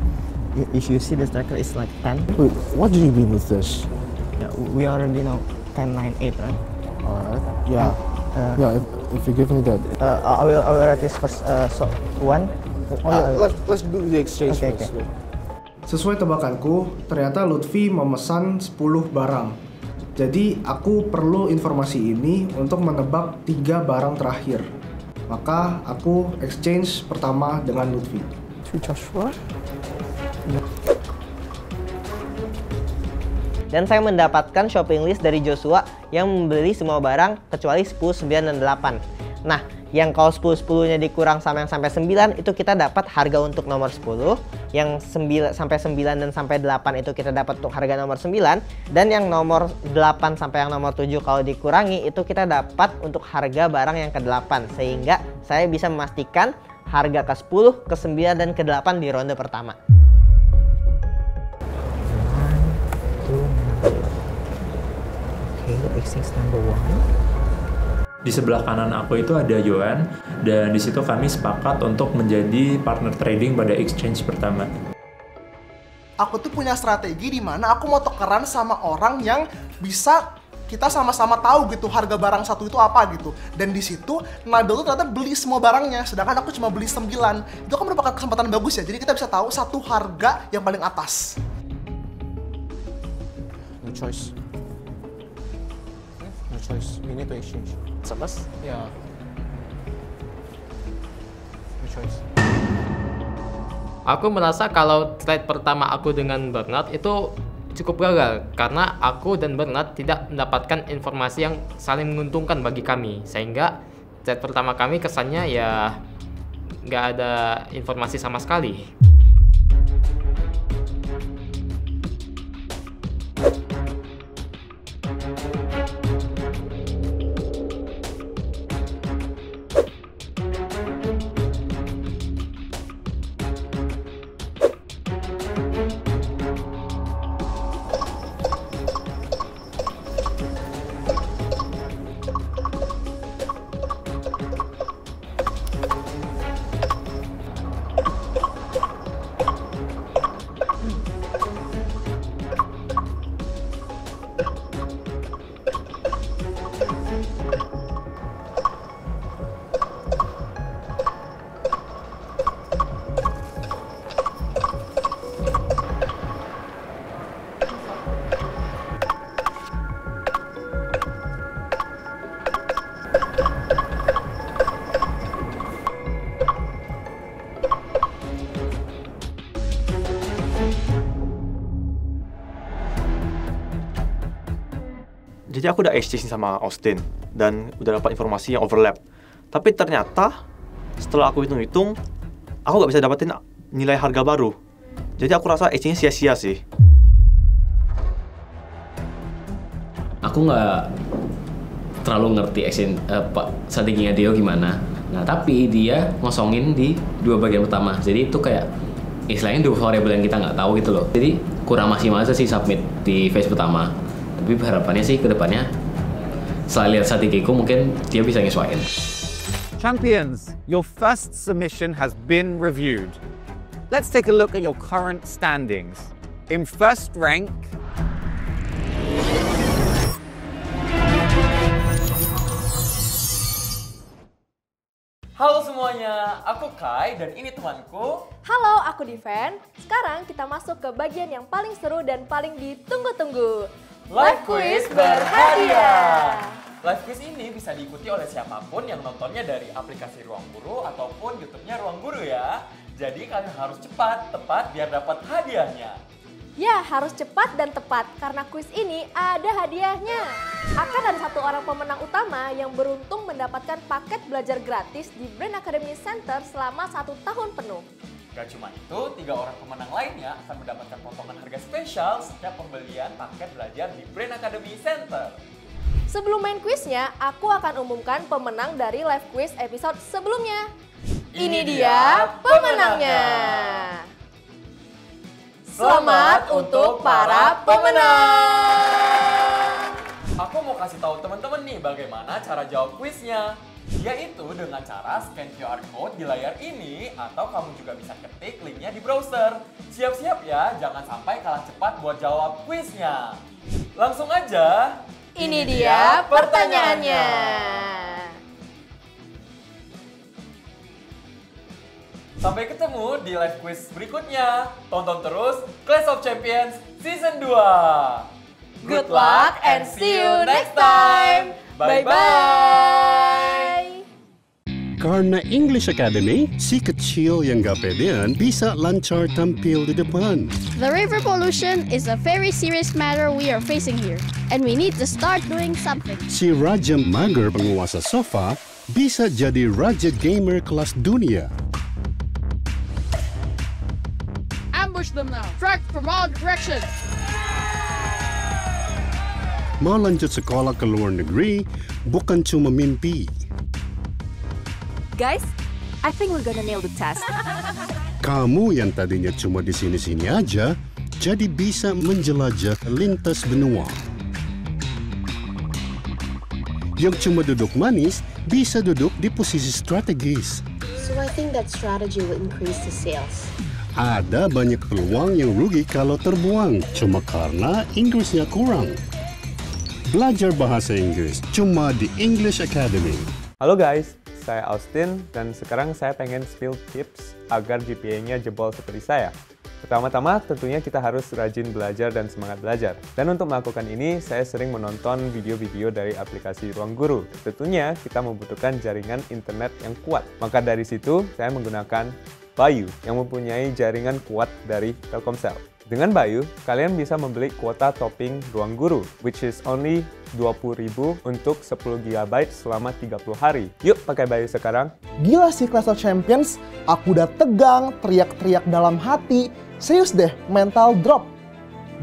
if you see this tracker, it's like 10. Wait, what do you mean with this? Yeah, we already know 10, 9, 8, right? Alright. Yeah. Yeah, if you give me that. I will write this first. So 1. Let's do the exchange first. Okay. Sesuai tebakanku, ternyata Lutfi memesan 10 barang. Jadi aku perlu informasi ini untuk menebak 3 barang terakhir. Maka aku exchange pertama dengan Lutfi. Joshua. Dan saya mendapatkan shopping list dari Joshua yang membeli semua barang kecuali 10, 9, dan 8. Nah, yang kalau 10, 10-nya dikurang sama yang sampai 9 itu kita dapat harga untuk nomor 10. Yang 9, sampai 9 dan sampai 8 itu kita dapat untuk harga nomor 9. Dan yang nomor 8 sampai yang nomor 7 kalau dikurangi itu kita dapat untuk harga barang yang ke-8. Sehingga saya bisa memastikan harga ke-10, ke-9, dan ke-8 di ronde pertama. Exchange number 1. Di sebelah kanan aku itu ada Yohan, dan di situ kami sepakat untuk menjadi partner trading pada exchange pertama. Aku tuh punya strategi di mana aku mau tukeran sama orang yang bisa kita sama-sama tahu gitu harga barang satu itu apa gitu. Dan di situ Nabil tuh ternyata beli semua barangnya, sedangkan aku cuma beli 9. Itu kan merupakan kesempatan bagus ya. Jadi kita bisa tahu satu harga yang paling atas. No choice. No choice. We need to exchange. Semes? Yeah. No choice. Aku merasa kalau trade pertama aku dengan Bernard itu cukup gagal karena aku dan Bernard tidak mendapatkan informasi yang saling menguntungkan bagi kami, sehingga trade pertama kami kesannya ya nggak ada informasi sama sekali. Jadi aku udah exchange sama Austin dan udah dapat informasi yang overlap. Tapi ternyata setelah aku hitung-hitung, aku nggak bisa dapetin nilai harga baru. Jadi aku rasa exchange sia-sia sih. aku nggak terlalu ngerti strateginya dia gimana. Nah tapi dia ngosongin di 2 bagian pertama, jadi itu kayak istilahnya 2 variabel yang kita nggak tahu gitu loh. Jadi kurang maksimal aja sih submit di phase pertama. Tapi harapannya sih kedepannya setelah lihat strategiku mungkin dia bisa nyesuaiin. Champions, your first submission has been reviewed. Let's take a look at your current standings. In first rank, halo semuanya, aku Kai dan ini temanku. Halo, aku Diven. Sekarang kita masuk ke bagian yang paling seru dan paling ditunggu-tunggu. Live Quiz berhadiah. Live Quiz ini bisa diikuti oleh siapapun yang nontonnya dari aplikasi Ruang Guru ataupun YouTube-nya Ruang Guru ya. Jadi kalian harus cepat, tepat biar dapat hadiahnya. Ya, harus cepat dan tepat karena kuis ini ada hadiahnya. Akan ada 1 orang pemenang utama yang beruntung mendapatkan paket belajar gratis di Brain Academy Center selama 1 tahun penuh. Gak cuma itu, 3 orang pemenang lainnya akan mendapatkan potongan harga spesial setiap pembelian paket belajar di Brain Academy Center. Sebelum main kuisnya, aku akan umumkan pemenang dari live quiz episode sebelumnya. Ini dia pemenangnya. Selamat untuk para pemenang. Aku mau kasih tahu teman-teman nih bagaimana cara jawab kuisnya. Yaitu dengan cara scan QR code di layar ini atau kamu juga bisa ketik linknya di browser. Siap-siap ya, jangan sampai kalah cepat buat jawab kuisnya. Langsung aja. Ini dia pertanyaannya. Sampai ketemu di live quiz berikutnya. Tonton terus Clash of Champions Season 2. Good luck and see you next time. Bye-bye. Karena English Academy, si kecil yang gak pedean bisa lancar tampil di depan. The river pollution is a very serious matter we are facing here, and we need to start doing something. Si Raja Mager penguasa sofa bisa jadi Raja Gamer kelas dunia. Ambush them now. Strike from all directions. Mau lanjut sekolah ke luar negeri, bukan cuma mimpi. Guys, I think we're gonna nail the test. Kamu yang tadinya cuma di sini-sini aja, jadi bisa menjelajah lintas benua. Yang cuma duduk manis, bisa duduk di posisi strategis. So I think that strategy will increase the sales. Ada banyak peluang yang rugi kalau terbuang, cuma karena Inggrisnya kurang. Belajar bahasa Inggris cuma di English Academy. Halo guys, saya Austin dan sekarang saya pengen spill tips agar GPA-nya jebol seperti saya. Pertama-tama tentunya kita harus rajin belajar dan semangat belajar. Dan untuk melakukan ini, saya sering menonton video-video dari aplikasi Ruang Guru. Tentunya kita membutuhkan jaringan internet yang kuat. Maka dari situ, saya menggunakan Bayu yang mempunyai jaringan kuat dari Telkomsel. Dengan Bayu, kalian bisa membeli kuota topping Ruang Guru, which is only 20.000 untuk 10 GB selama 30 hari. Yuk pakai Bayu sekarang. Gila sih Clash of Champions, aku udah tegang, teriak-teriak dalam hati. Serius deh, mental drop.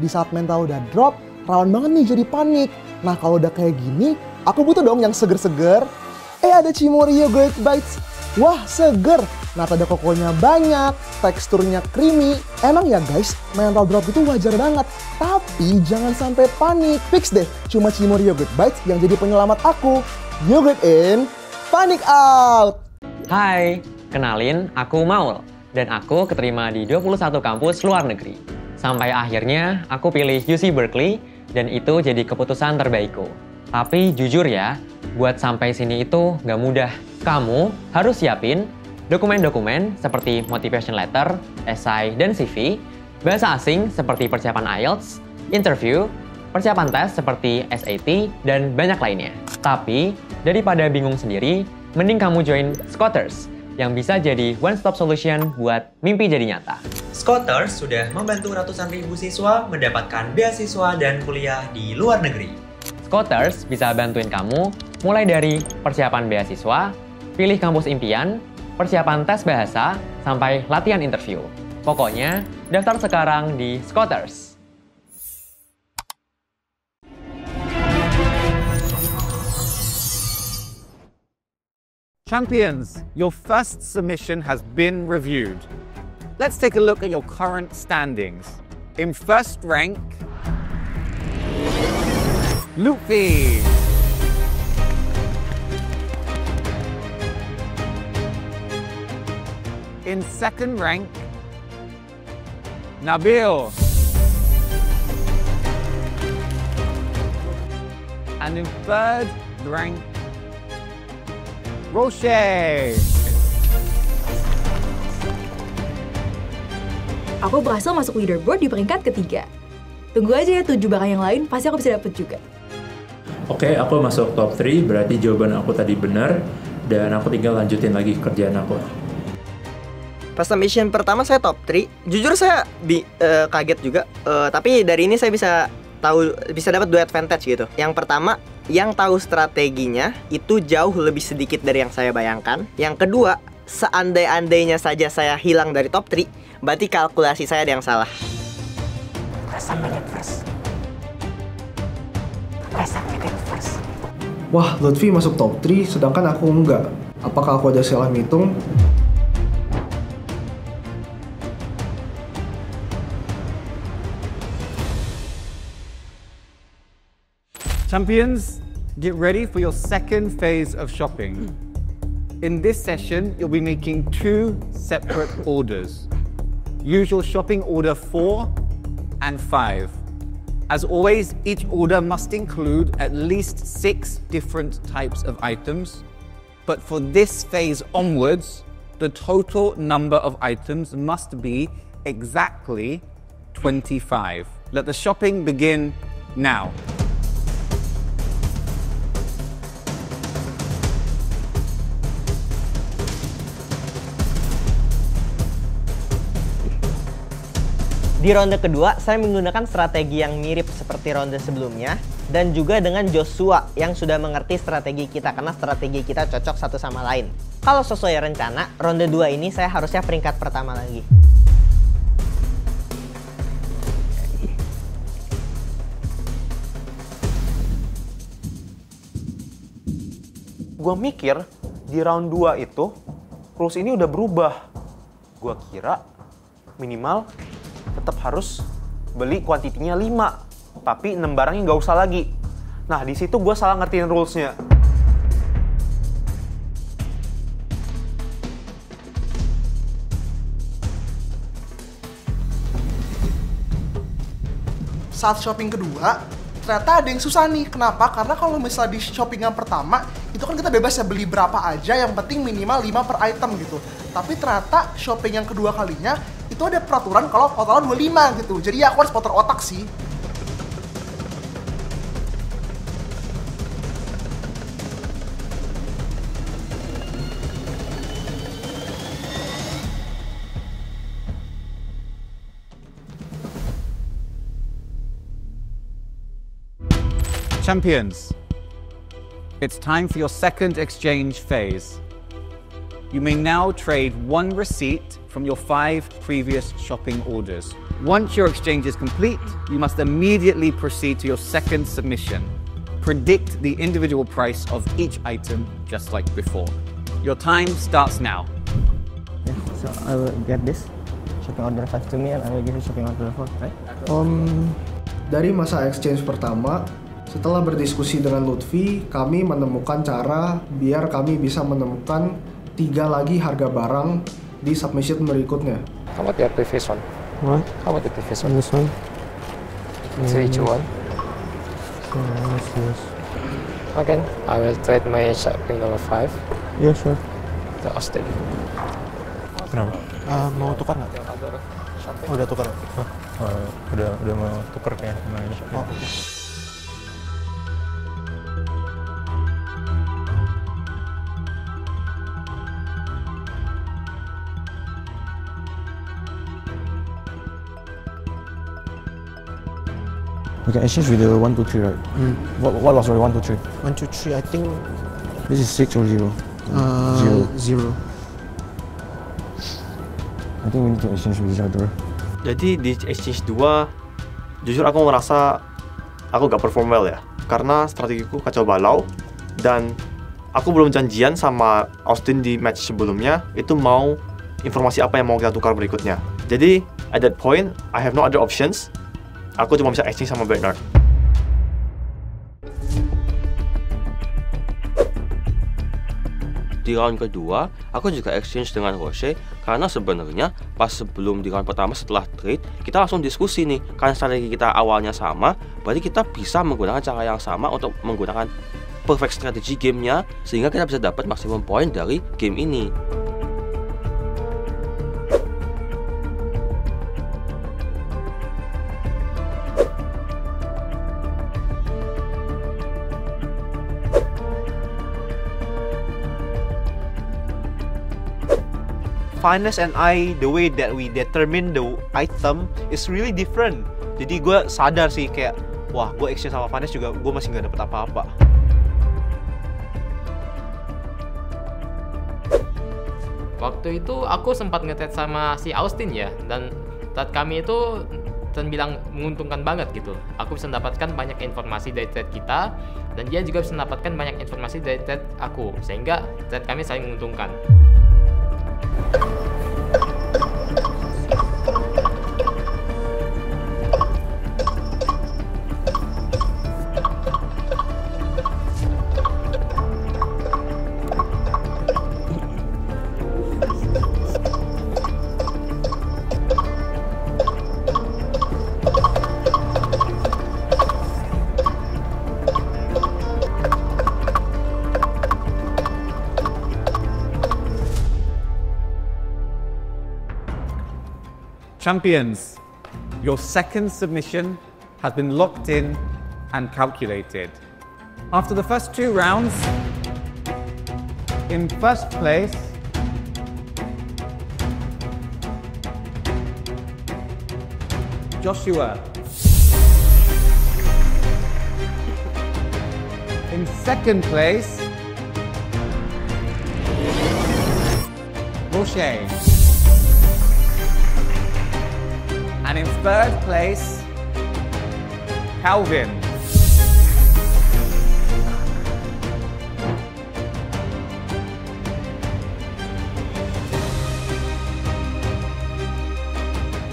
Di saat mental udah drop, rawan banget nih jadi panik. Nah kalau udah kayak gini, aku butuh dong yang seger-seger. Ada Cimorio Great Bites. Wah, seger. Nata ada kokonya banyak, teksturnya creamy. Emang ya guys, mental drop itu wajar banget. Tapi jangan sampai panik. Fix deh, cuma Cimorio Great Bites yang jadi penyelamat aku. Yogurt in, panic out. Hai, kenalin aku Maul. Dan aku keterima di 21 kampus luar negeri. Sampai akhirnya aku pilih UC Berkeley dan itu jadi keputusan terbaikku. Tapi jujur ya, buat sampai sini itu nggak mudah. Kamu harus siapin dokumen-dokumen seperti motivation letter, esai, dan CV, bahasa asing seperti persiapan IELTS, interview, persiapan tes seperti SAT, dan banyak lainnya. Tapi, daripada bingung sendiri, mending kamu join Scholars, yang bisa jadi one-stop solution buat mimpi jadi nyata. Scholars sudah membantu ratusan ribu siswa mendapatkan beasiswa dan kuliah di luar negeri. Scholars bisa bantuin kamu mulai dari persiapan beasiswa, pilih kampus impian, persiapan tes bahasa, sampai latihan interview. Pokoknya, daftar sekarang di Scholars. Champions, your first submission has been reviewed. Let's take a look at your current standings. In first rank, Lutfi. In second rank, Nabil. And in third rank, Roche. Aku berhasil masuk leaderboard di peringkat ketiga. Tunggu aja ya 7 barang yang lain, pasti aku bisa dapet juga. Oke, aku masuk top 3, berarti jawaban aku tadi benar, dan aku tinggal lanjutin lagi kerjaan aku. Pas submission pertama saya top 3, jujur saya kaget juga, tapi dari ini saya bisa dapat 2 advantage gitu. Yang pertama, yang tahu strateginya itu jauh lebih sedikit dari yang saya bayangkan. Yang kedua, seandai-andainya saja saya hilang dari top 3, berarti kalkulasi saya ada yang salah. Wah, Lutfi masuk top 3, sedangkan aku enggak. Apakah aku ada salah ngitung? Champions, get ready for your second phase of shopping. In this session, you'll be making 2 separate orders. Use your shopping order 4 and 5. As always, each order must include at least 6 different types of items. But for this phase onwards, the total number of items must be exactly 25. Let the shopping begin now. Di ronde kedua, saya menggunakan strategi yang mirip seperti ronde sebelumnya dan juga dengan Joshua yang sudah mengerti strategi kita karena strategi kita cocok satu sama lain. Kalau sesuai rencana, ronde 2 ini saya harusnya peringkat pertama lagi. Gua mikir di round 2 itu rules ini udah berubah. Gua kira minimal tetap harus beli kuantitinya 5, tapi 6 barangnya nggak usah lagi. Nah, di situ gue salah ngertiin rules-nya. Saat shopping kedua, ternyata ada yang susah nih. Kenapa? Karena kalau misalnya di shopping yang pertama, itu kan kita bebas ya beli berapa aja, yang penting minimal 5 per item gitu. Tapi ternyata shopping yang kedua kalinya, itu ada peraturan kalau totalnya 25 gitu. Jadi ya aku harus putar otak sih. Champions, it's time for your second exchange phase. You may now trade 1 receipt from your 5 previous shopping orders. Once your exchange is complete, you must immediately proceed to your second submission. Predict the individual price of each item just like before. Your time starts now. Yeah, so I will get this shopping order 5 to me and I will give you shopping order 4, right? Dari masa exchange pertama, setelah berdiskusi dengan Lutfi, kami menemukan cara biar kami bisa menemukan 3 lagi harga barang di submission berikutnya. How about the previous one? What? How about the previous one? This one? So each one? Yes. Okay, I will trade my shopping number 5. Yeah, sure. To Austin. Kenapa? Mau tukar nggak? Oh, udah tukar. Udah mau tukar kayaknya sama ini. Oh. We can exchange with the 1, 2, 3, right? What was the 1, 2, 3? 1, 2, 3, I think... This is 6 or 0? 0. I think we need to exchange with each other. Jadi di exchange 2, jujur aku ngerasa aku gak perform well ya. Karena strategiku kacau balau dan aku belum janjian sama Austin di match sebelumnya itu mau informasi apa yang mau kita tukar berikutnya. Jadi at that point I have no other options. Aku cuma bisa exchange sama Bernard. Di round kedua, aku juga exchange dengan Roche karena sebenarnya pas sebelum di round pertama setelah trade, kita langsung diskusi nih. Karena strategi kita awalnya sama, berarti kita bisa menggunakan cara yang sama untuk menggunakan perfect strategy gamenya sehingga kita bisa dapat maksimum poin dari game ini. Finance and I, the way that we determine the item is really different. Jadi gue sadar sih kayak, wah gue exchange sama Finance juga gue masih nggak dapet apa-apa. Waktu itu aku sempat nge-trade sama si Austin ya, dan trade kami itu terbilang menguntungkan banget gitu. Aku bisa mendapatkan banyak informasi dari trade kita, dan dia juga bisa mendapatkan banyak informasi dari trade aku, sehingga trade kami saling menguntungkan. Champions, your second submission has been locked in and calculated. After the first 2 rounds, in first place, Joshua. In second place, Roche. And in third place, Calvin.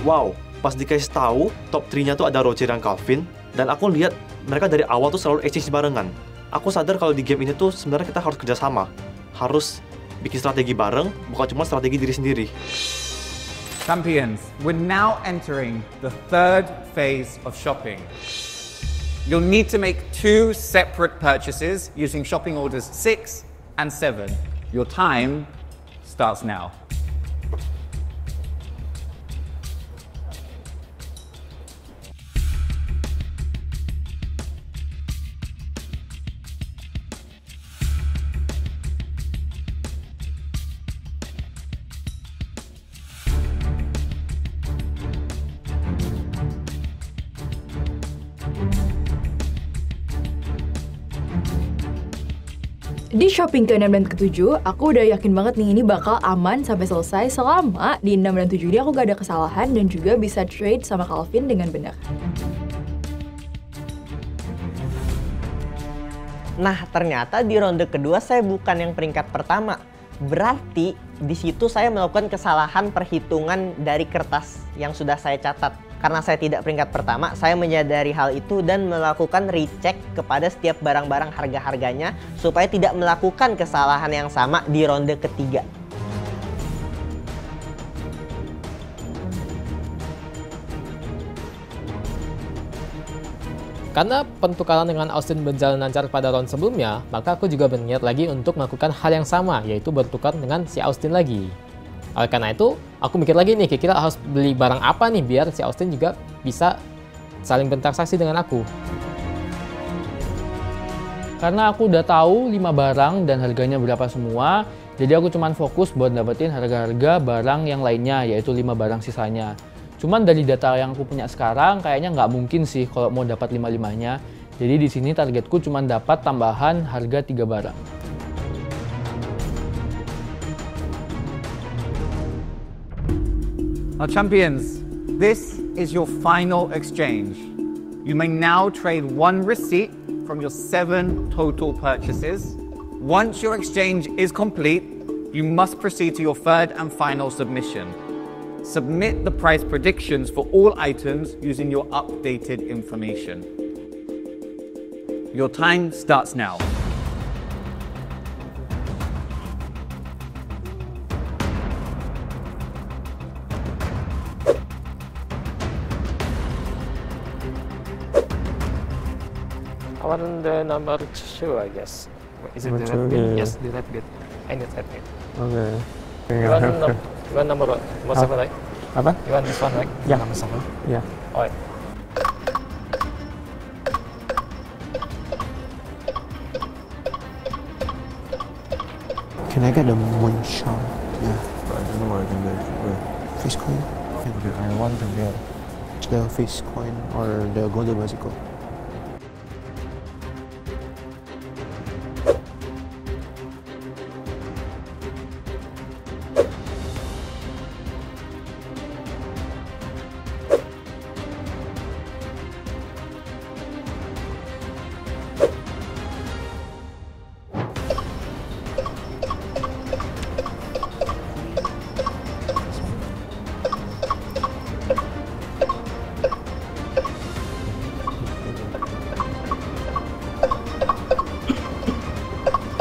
Wow, pas dikasih tahu top 3-nya tuh ada Roger dan Calvin, dan aku lihat mereka dari awal tuh selalu exchange barengan. Aku sadar kalau di game ini tuh sebenarnya kita harus kerjasama, harus bikin strategi bareng, bukan cuma strategi diri sendiri. Champions, we're now entering the third phase of shopping. You'll need to make 2 separate purchases using shopping orders 6 and 7. Your time starts now. Di shopping ke-6 dan ke-7, aku udah yakin banget nih ini bakal aman sampai selesai selama di 6 dan 7 ini aku gak ada kesalahan dan juga bisa trade sama Calvin dengan benar. Nah, ternyata di ronde kedua saya bukan yang peringkat pertama. Berarti di situ saya melakukan kesalahan perhitungan dari kertas yang sudah saya catat. Karena saya tidak peringkat pertama, saya menyadari hal itu dan melakukan recheck kepada setiap barang-barang harga-harganya supaya tidak melakukan kesalahan yang sama di ronde ketiga. Karena pertukaran dengan Austin berjalan lancar pada round sebelumnya, maka aku juga berniat lagi untuk melakukan hal yang sama, yaitu bertukar dengan si Austin lagi. Oleh karena itu, aku mikir lagi nih, kira-kira harus beli barang apa nih biar si Austin juga bisa saling bertransaksi dengan aku. Karena aku udah tahu 5 barang dan harganya berapa semua, jadi aku cuman fokus buat dapetin harga-harga barang yang lainnya, yaitu 5 barang sisanya. Cuman dari data yang aku punya sekarang, kayaknya nggak mungkin sih kalau mau dapat 5-5-nya. Jadi di sini targetku cuman dapat tambahan harga 3 barang. Now champions, this is your final exchange. You may now trade 1 receipt from your 7 total purchases Once your exchange is complete, you must proceed to your third and final submission. Submit the price predictions for all items using your updated information. Your time starts now. I want the number 2, I guess. Is it the red bit? Yes, the red bit. I need red bit. Okay. You want number what? Number 7, right? Apa? You want this one, right? Yeah. Number 7. Yeah. Alright. Can I get the Moonshine? Yeah. I don't know what I can get. Face coin? I want to get The face coin or the golden bicycle?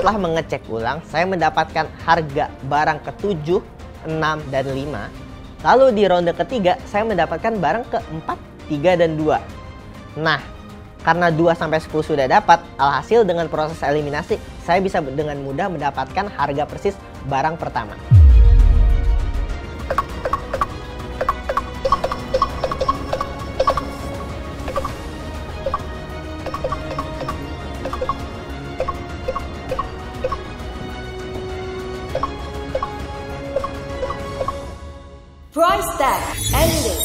Setelah mengecek ulang, saya mendapatkan harga barang ke-7, 6, dan 5. Lalu di ronde ketiga, saya mendapatkan barang ke-4, 3, dan 2. Nah, karena 2-10 sudah dapat, alhasil dengan proses eliminasi, saya bisa dengan mudah mendapatkan harga persis barang pertama. Price tag ending.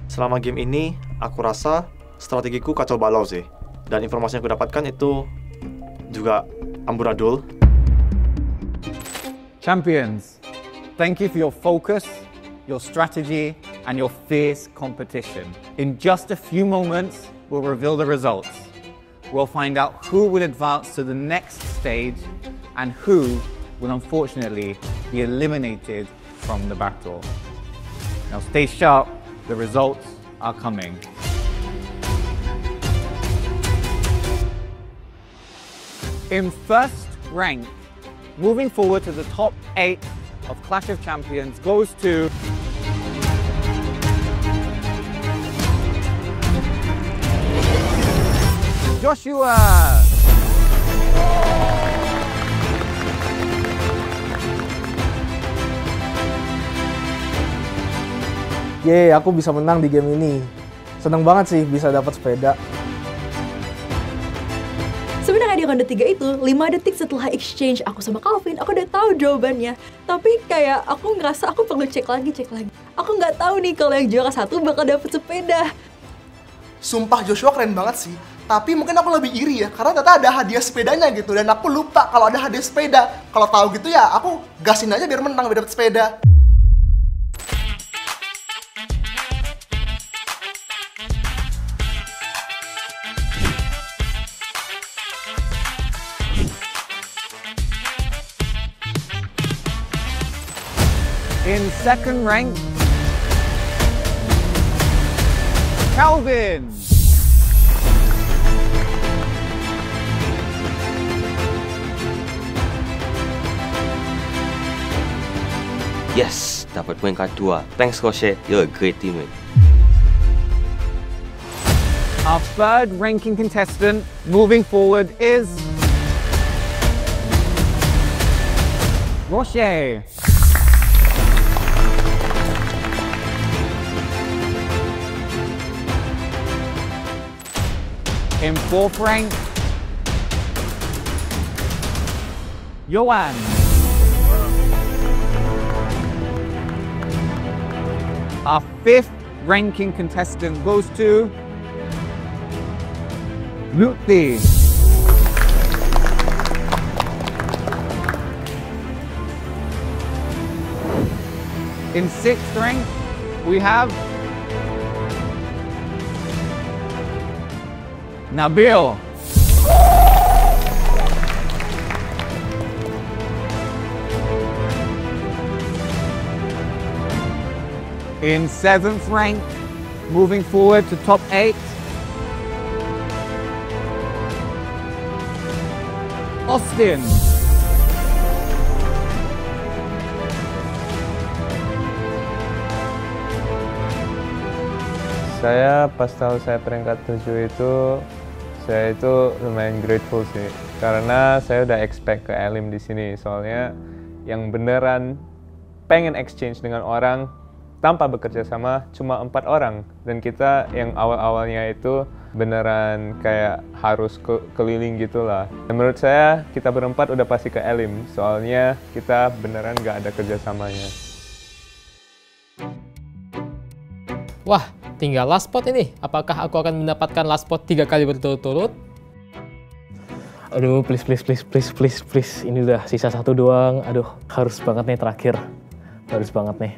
Selama game ini, aku rasa strategiku kacau balau sih. Dan informasi yang aku dapatkan itu juga amburadul. Champions, thank you for your focus, your strategy, and your fierce competition. In just a few moments, we'll reveal the results. We'll find out who will advance to the next stage and who will unfortunately be eliminated from the battle. Now stay sharp, the results are coming. In first rank, moving forward to the top 8 of Clash of Champions goes to Joshua! Yeay, aku bisa menang di game ini. Seneng banget sih bisa dapat sepeda. Sebenarnya di ronde 3 itu, 5 detik setelah exchange aku sama Calvin, aku udah tahu jawabannya. Tapi kayak aku ngerasa aku perlu cek lagi. Aku nggak tahu nih kalau yang juara 1 bakal dapet sepeda. Sumpah Joshua keren banget sih. Tapi mungkin aku lebih iri ya, karena ternyata ada hadiah sepedanya gitu. Dan aku lupa kalau ada hadiah sepeda. Kalau tahu gitu ya, aku gasin aja biar menang, biar dapet sepeda. In second rank, Calvin. Yes, dapat poin kedua. Thanks Roche, you're a great teammate. Our third ranking contestant moving forward is Roche. In fourth rank, Yohan. Our fifth ranking contestant goes to Lutfi. In sixth rank, we have Nabil. In 7th rank, moving forward to top 8. Austin. Saya pas tahu saya peringkat 7 itu, saya itu lumayan grateful sih. Karena saya udah expect ke Elim di sini. Soalnya yang beneran pengen exchange dengan orang tanpa bekerja sama cuma 4 orang. Dan kita yang awal-awalnya itu beneran kayak harus keliling gitulah. Dan menurut saya kita berempat udah pasti ke Elim. Soalnya kita beneran gak ada kerjasamanya. Wah, tinggal last spot ini. Apakah aku akan mendapatkan last spot 3 kali berturut-turut? Aduh, please. Ini udah sisa 1 doang. Aduh, harus banget nih terakhir. Harus banget nih.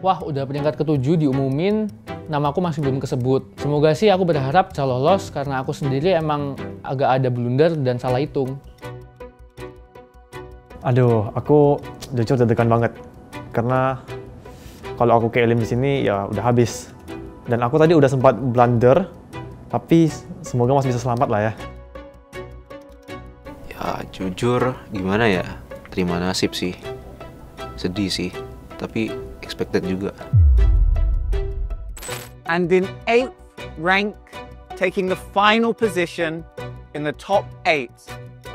Wah, udah peringkat ke-7 diumumin, namaku masih belum kesebut. Semoga sih aku berharap bisa lolos karena aku sendiri emang agak ada blunder dan salah hitung. Aduh, aku jujur deg-degan banget. Karena kalau aku ke Elim di sini ya udah habis. Dan aku tadi udah sempat blunder, tapi semoga masih bisa selamat lah ya. Ya jujur gimana ya, terima nasib sih. Sedih sih, tapi expected juga. And in 8th rank, taking the final position in the top 8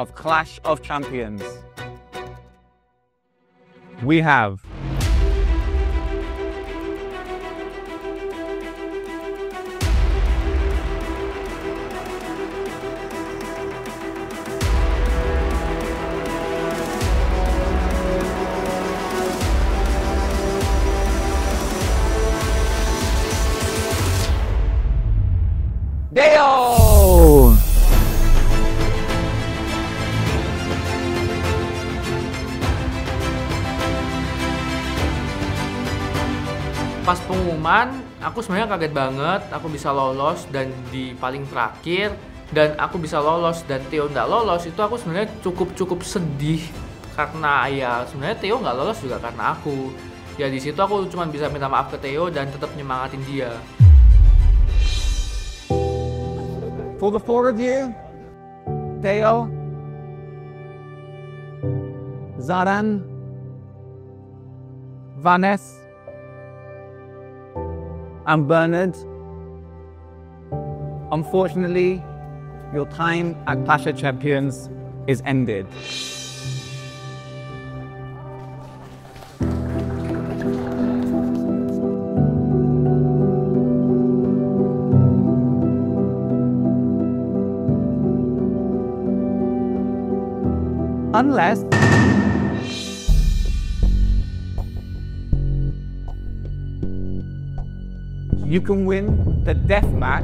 of Clash of Champions, we have Deo! Pas pengumuman, aku sebenarnya kaget banget, aku bisa lolos dan di paling terakhir, dan aku bisa lolos dan Theo nggak lolos, itu aku sebenarnya cukup sedih karena ya sebenarnya Theo nggak lolos juga karena aku. Ya di situ aku cuma bisa minta maaf ke Theo dan tetap nyemangatin dia. For the 4 of you, Theo, Zaran, Vanessa, and Bernard, unfortunately, your time at Clash of Champions is ended. Unless you can win the death match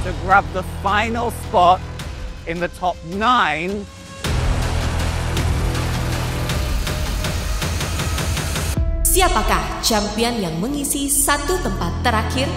to grab the final spot in the top 9. Siapakah champion yang mengisi 1 tempat terakhir?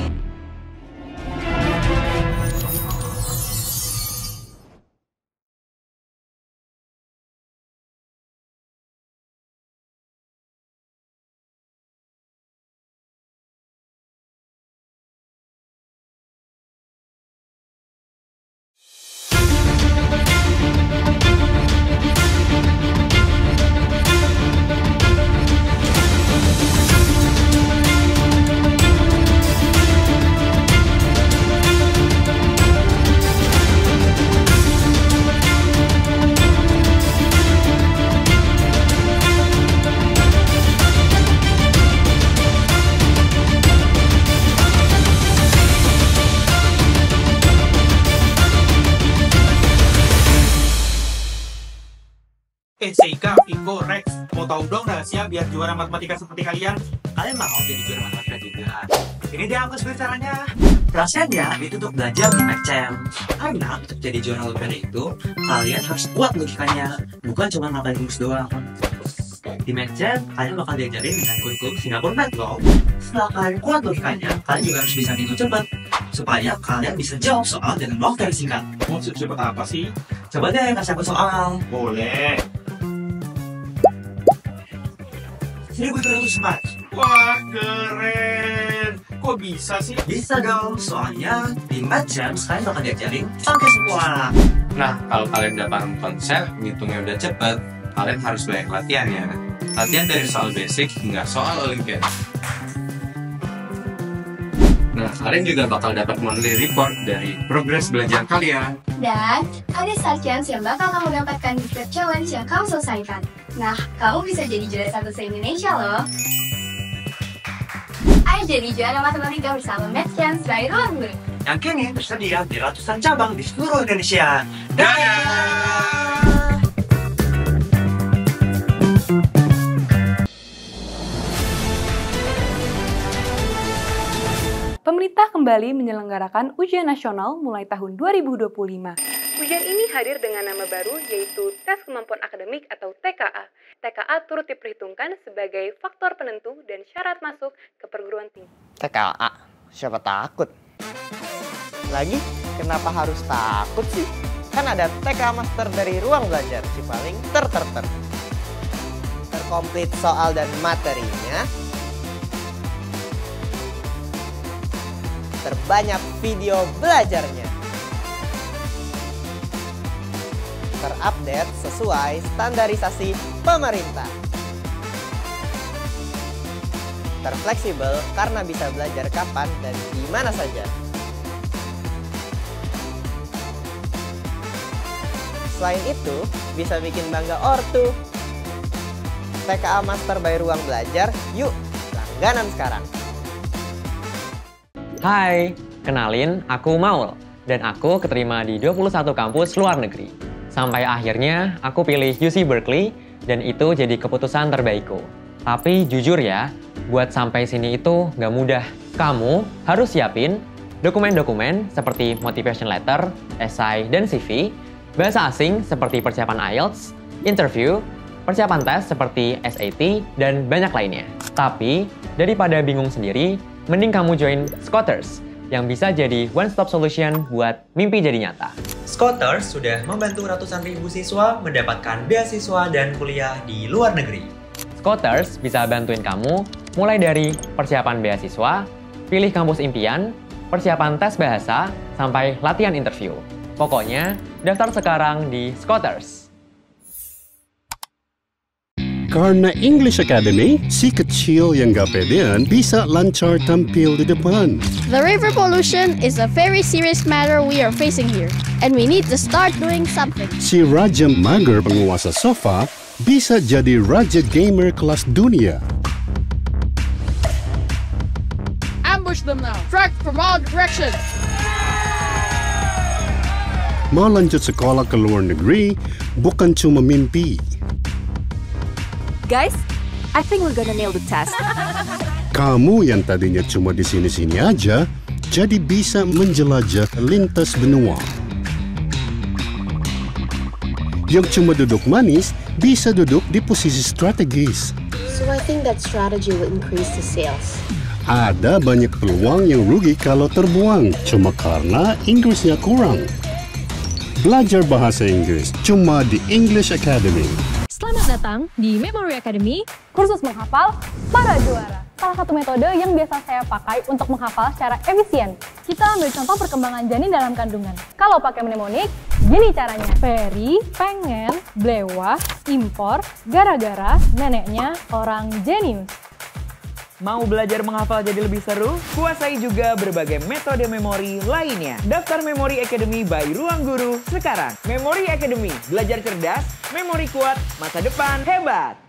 Seika, Vigo, Rex, mau tahu dong rahasia biar juara matematika seperti kalian? Kalian mau jadi juara matematika juga? Ini dia aku sebenarnya caranya. Rahasianya itu untuk belajar di Maxchamp. Karena untuk jadi juara Olimpiade itu, kalian harus kuat logikanya, bukan cuma ngapalin rumus doang. Di Maxchamp, kalian bakal diajarin dengan kurikulum Singapore Med loh. Setelah kalian kuat logikanya, kalian juga harus bisa ngitung cepat supaya kalian bisa jawab soal dengan waktu yang singkat. Maksud cepat apa sih? Coba deh kasih aku soal. Boleh. 1.300 marks. Wah, keren. Kok bisa sih? Bisa dong, soalnya 5 jam sekali bakal diajarin sampai semua. Nah, kalau kalian udah paham konsep, ngitungnya udah cepet, kalian harus banyak latihan ya. Latihan dari soal basic hingga soal olimpiade. Nah, kalian juga bakal dapat monthly report dari progres belajar kalian. Dan ada star chance yang bakal kamu dapatkan di setiap challenge yang kamu selesaikan. Nah, kamu bisa jadi juara satu se-Indonesia loh. Ayo jadi juara matematika bersama Math Chance by Ruang Guru. Yang kini tersedia di ratusan cabang di seluruh Indonesia. Dadah! Pemerintah kembali menyelenggarakan ujian nasional mulai tahun 2025. Ujian ini hadir dengan nama baru yaitu Tes Kemampuan Akademik atau TKA. TKA turut diperhitungkan sebagai faktor penentu dan syarat masuk ke perguruan tinggi. TKA? Siapa takut? Lagi, kenapa harus takut sih? Kan ada TKA Master dari Ruang Belajar, si paling terkomplit soal dan materinya, terbanyak video belajarnya, terupdate sesuai standarisasi pemerintah, terfleksibel karena bisa belajar kapan dan di mana saja. Selain itu, bisa bikin bangga ortu. TKA Master by Ruang Belajar, yuk langganan sekarang. Hai, kenalin aku Maul, dan aku keterima di 21 kampus luar negeri. Sampai akhirnya aku pilih UC Berkeley, dan itu jadi keputusan terbaikku. Tapi jujur ya, buat sampai sini itu nggak mudah. Kamu harus siapin dokumen-dokumen seperti motivation letter, essay, dan CV, bahasa asing seperti persiapan IELTS, interview, persiapan tes seperti SAT, dan banyak lainnya. Tapi, daripada bingung sendiri, mending kamu join Scholars, yang bisa jadi one-stop solution buat mimpi jadi nyata. Scholars sudah membantu ratusan ribu siswa mendapatkan beasiswa dan kuliah di luar negeri. Scholars bisa bantuin kamu mulai dari persiapan beasiswa, pilih kampus impian, persiapan tes bahasa, sampai latihan interview. Pokoknya, daftar sekarang di Scholars. Karena English Academy, si kecil yang gak pedean bisa lancar tampil di depan. The river pollution is a very serious matter we are facing here, and we need to start doing something. Si Raja Mager penguasa sofa bisa jadi Raja Gamer kelas dunia. Ambush them now. Track from all directions. Mau lanjut sekolah ke luar negeri, bukan cuma mimpi. Guys, I think we're gonna nail the test. Kamu yang tadinya cuma di sini-sini aja, jadi bisa menjelajah lintas benua. Yang cuma duduk manis, bisa duduk di posisi strategis. So I think that strategy will increase the sales. Ada banyak peluang yang rugi kalau terbuang, cuma karena Inggrisnya kurang. Belajar bahasa Inggris cuma di English Academy. Selamat datang di Memory Academy, kursus menghafal para juara. Salah satu metode yang biasa saya pakai untuk menghafal secara efisien. Kita ambil contoh perkembangan janin dalam kandungan. Kalau pakai mnemonik, gini caranya. Ferry pengen blewah impor gara-gara neneknya orang jenius. Mau belajar menghafal jadi lebih seru? Kuasai juga berbagai metode memori lainnya. Daftar Memory Academy by Ruang Guru sekarang. Memory Academy, belajar cerdas, memori kuat, masa depan hebat.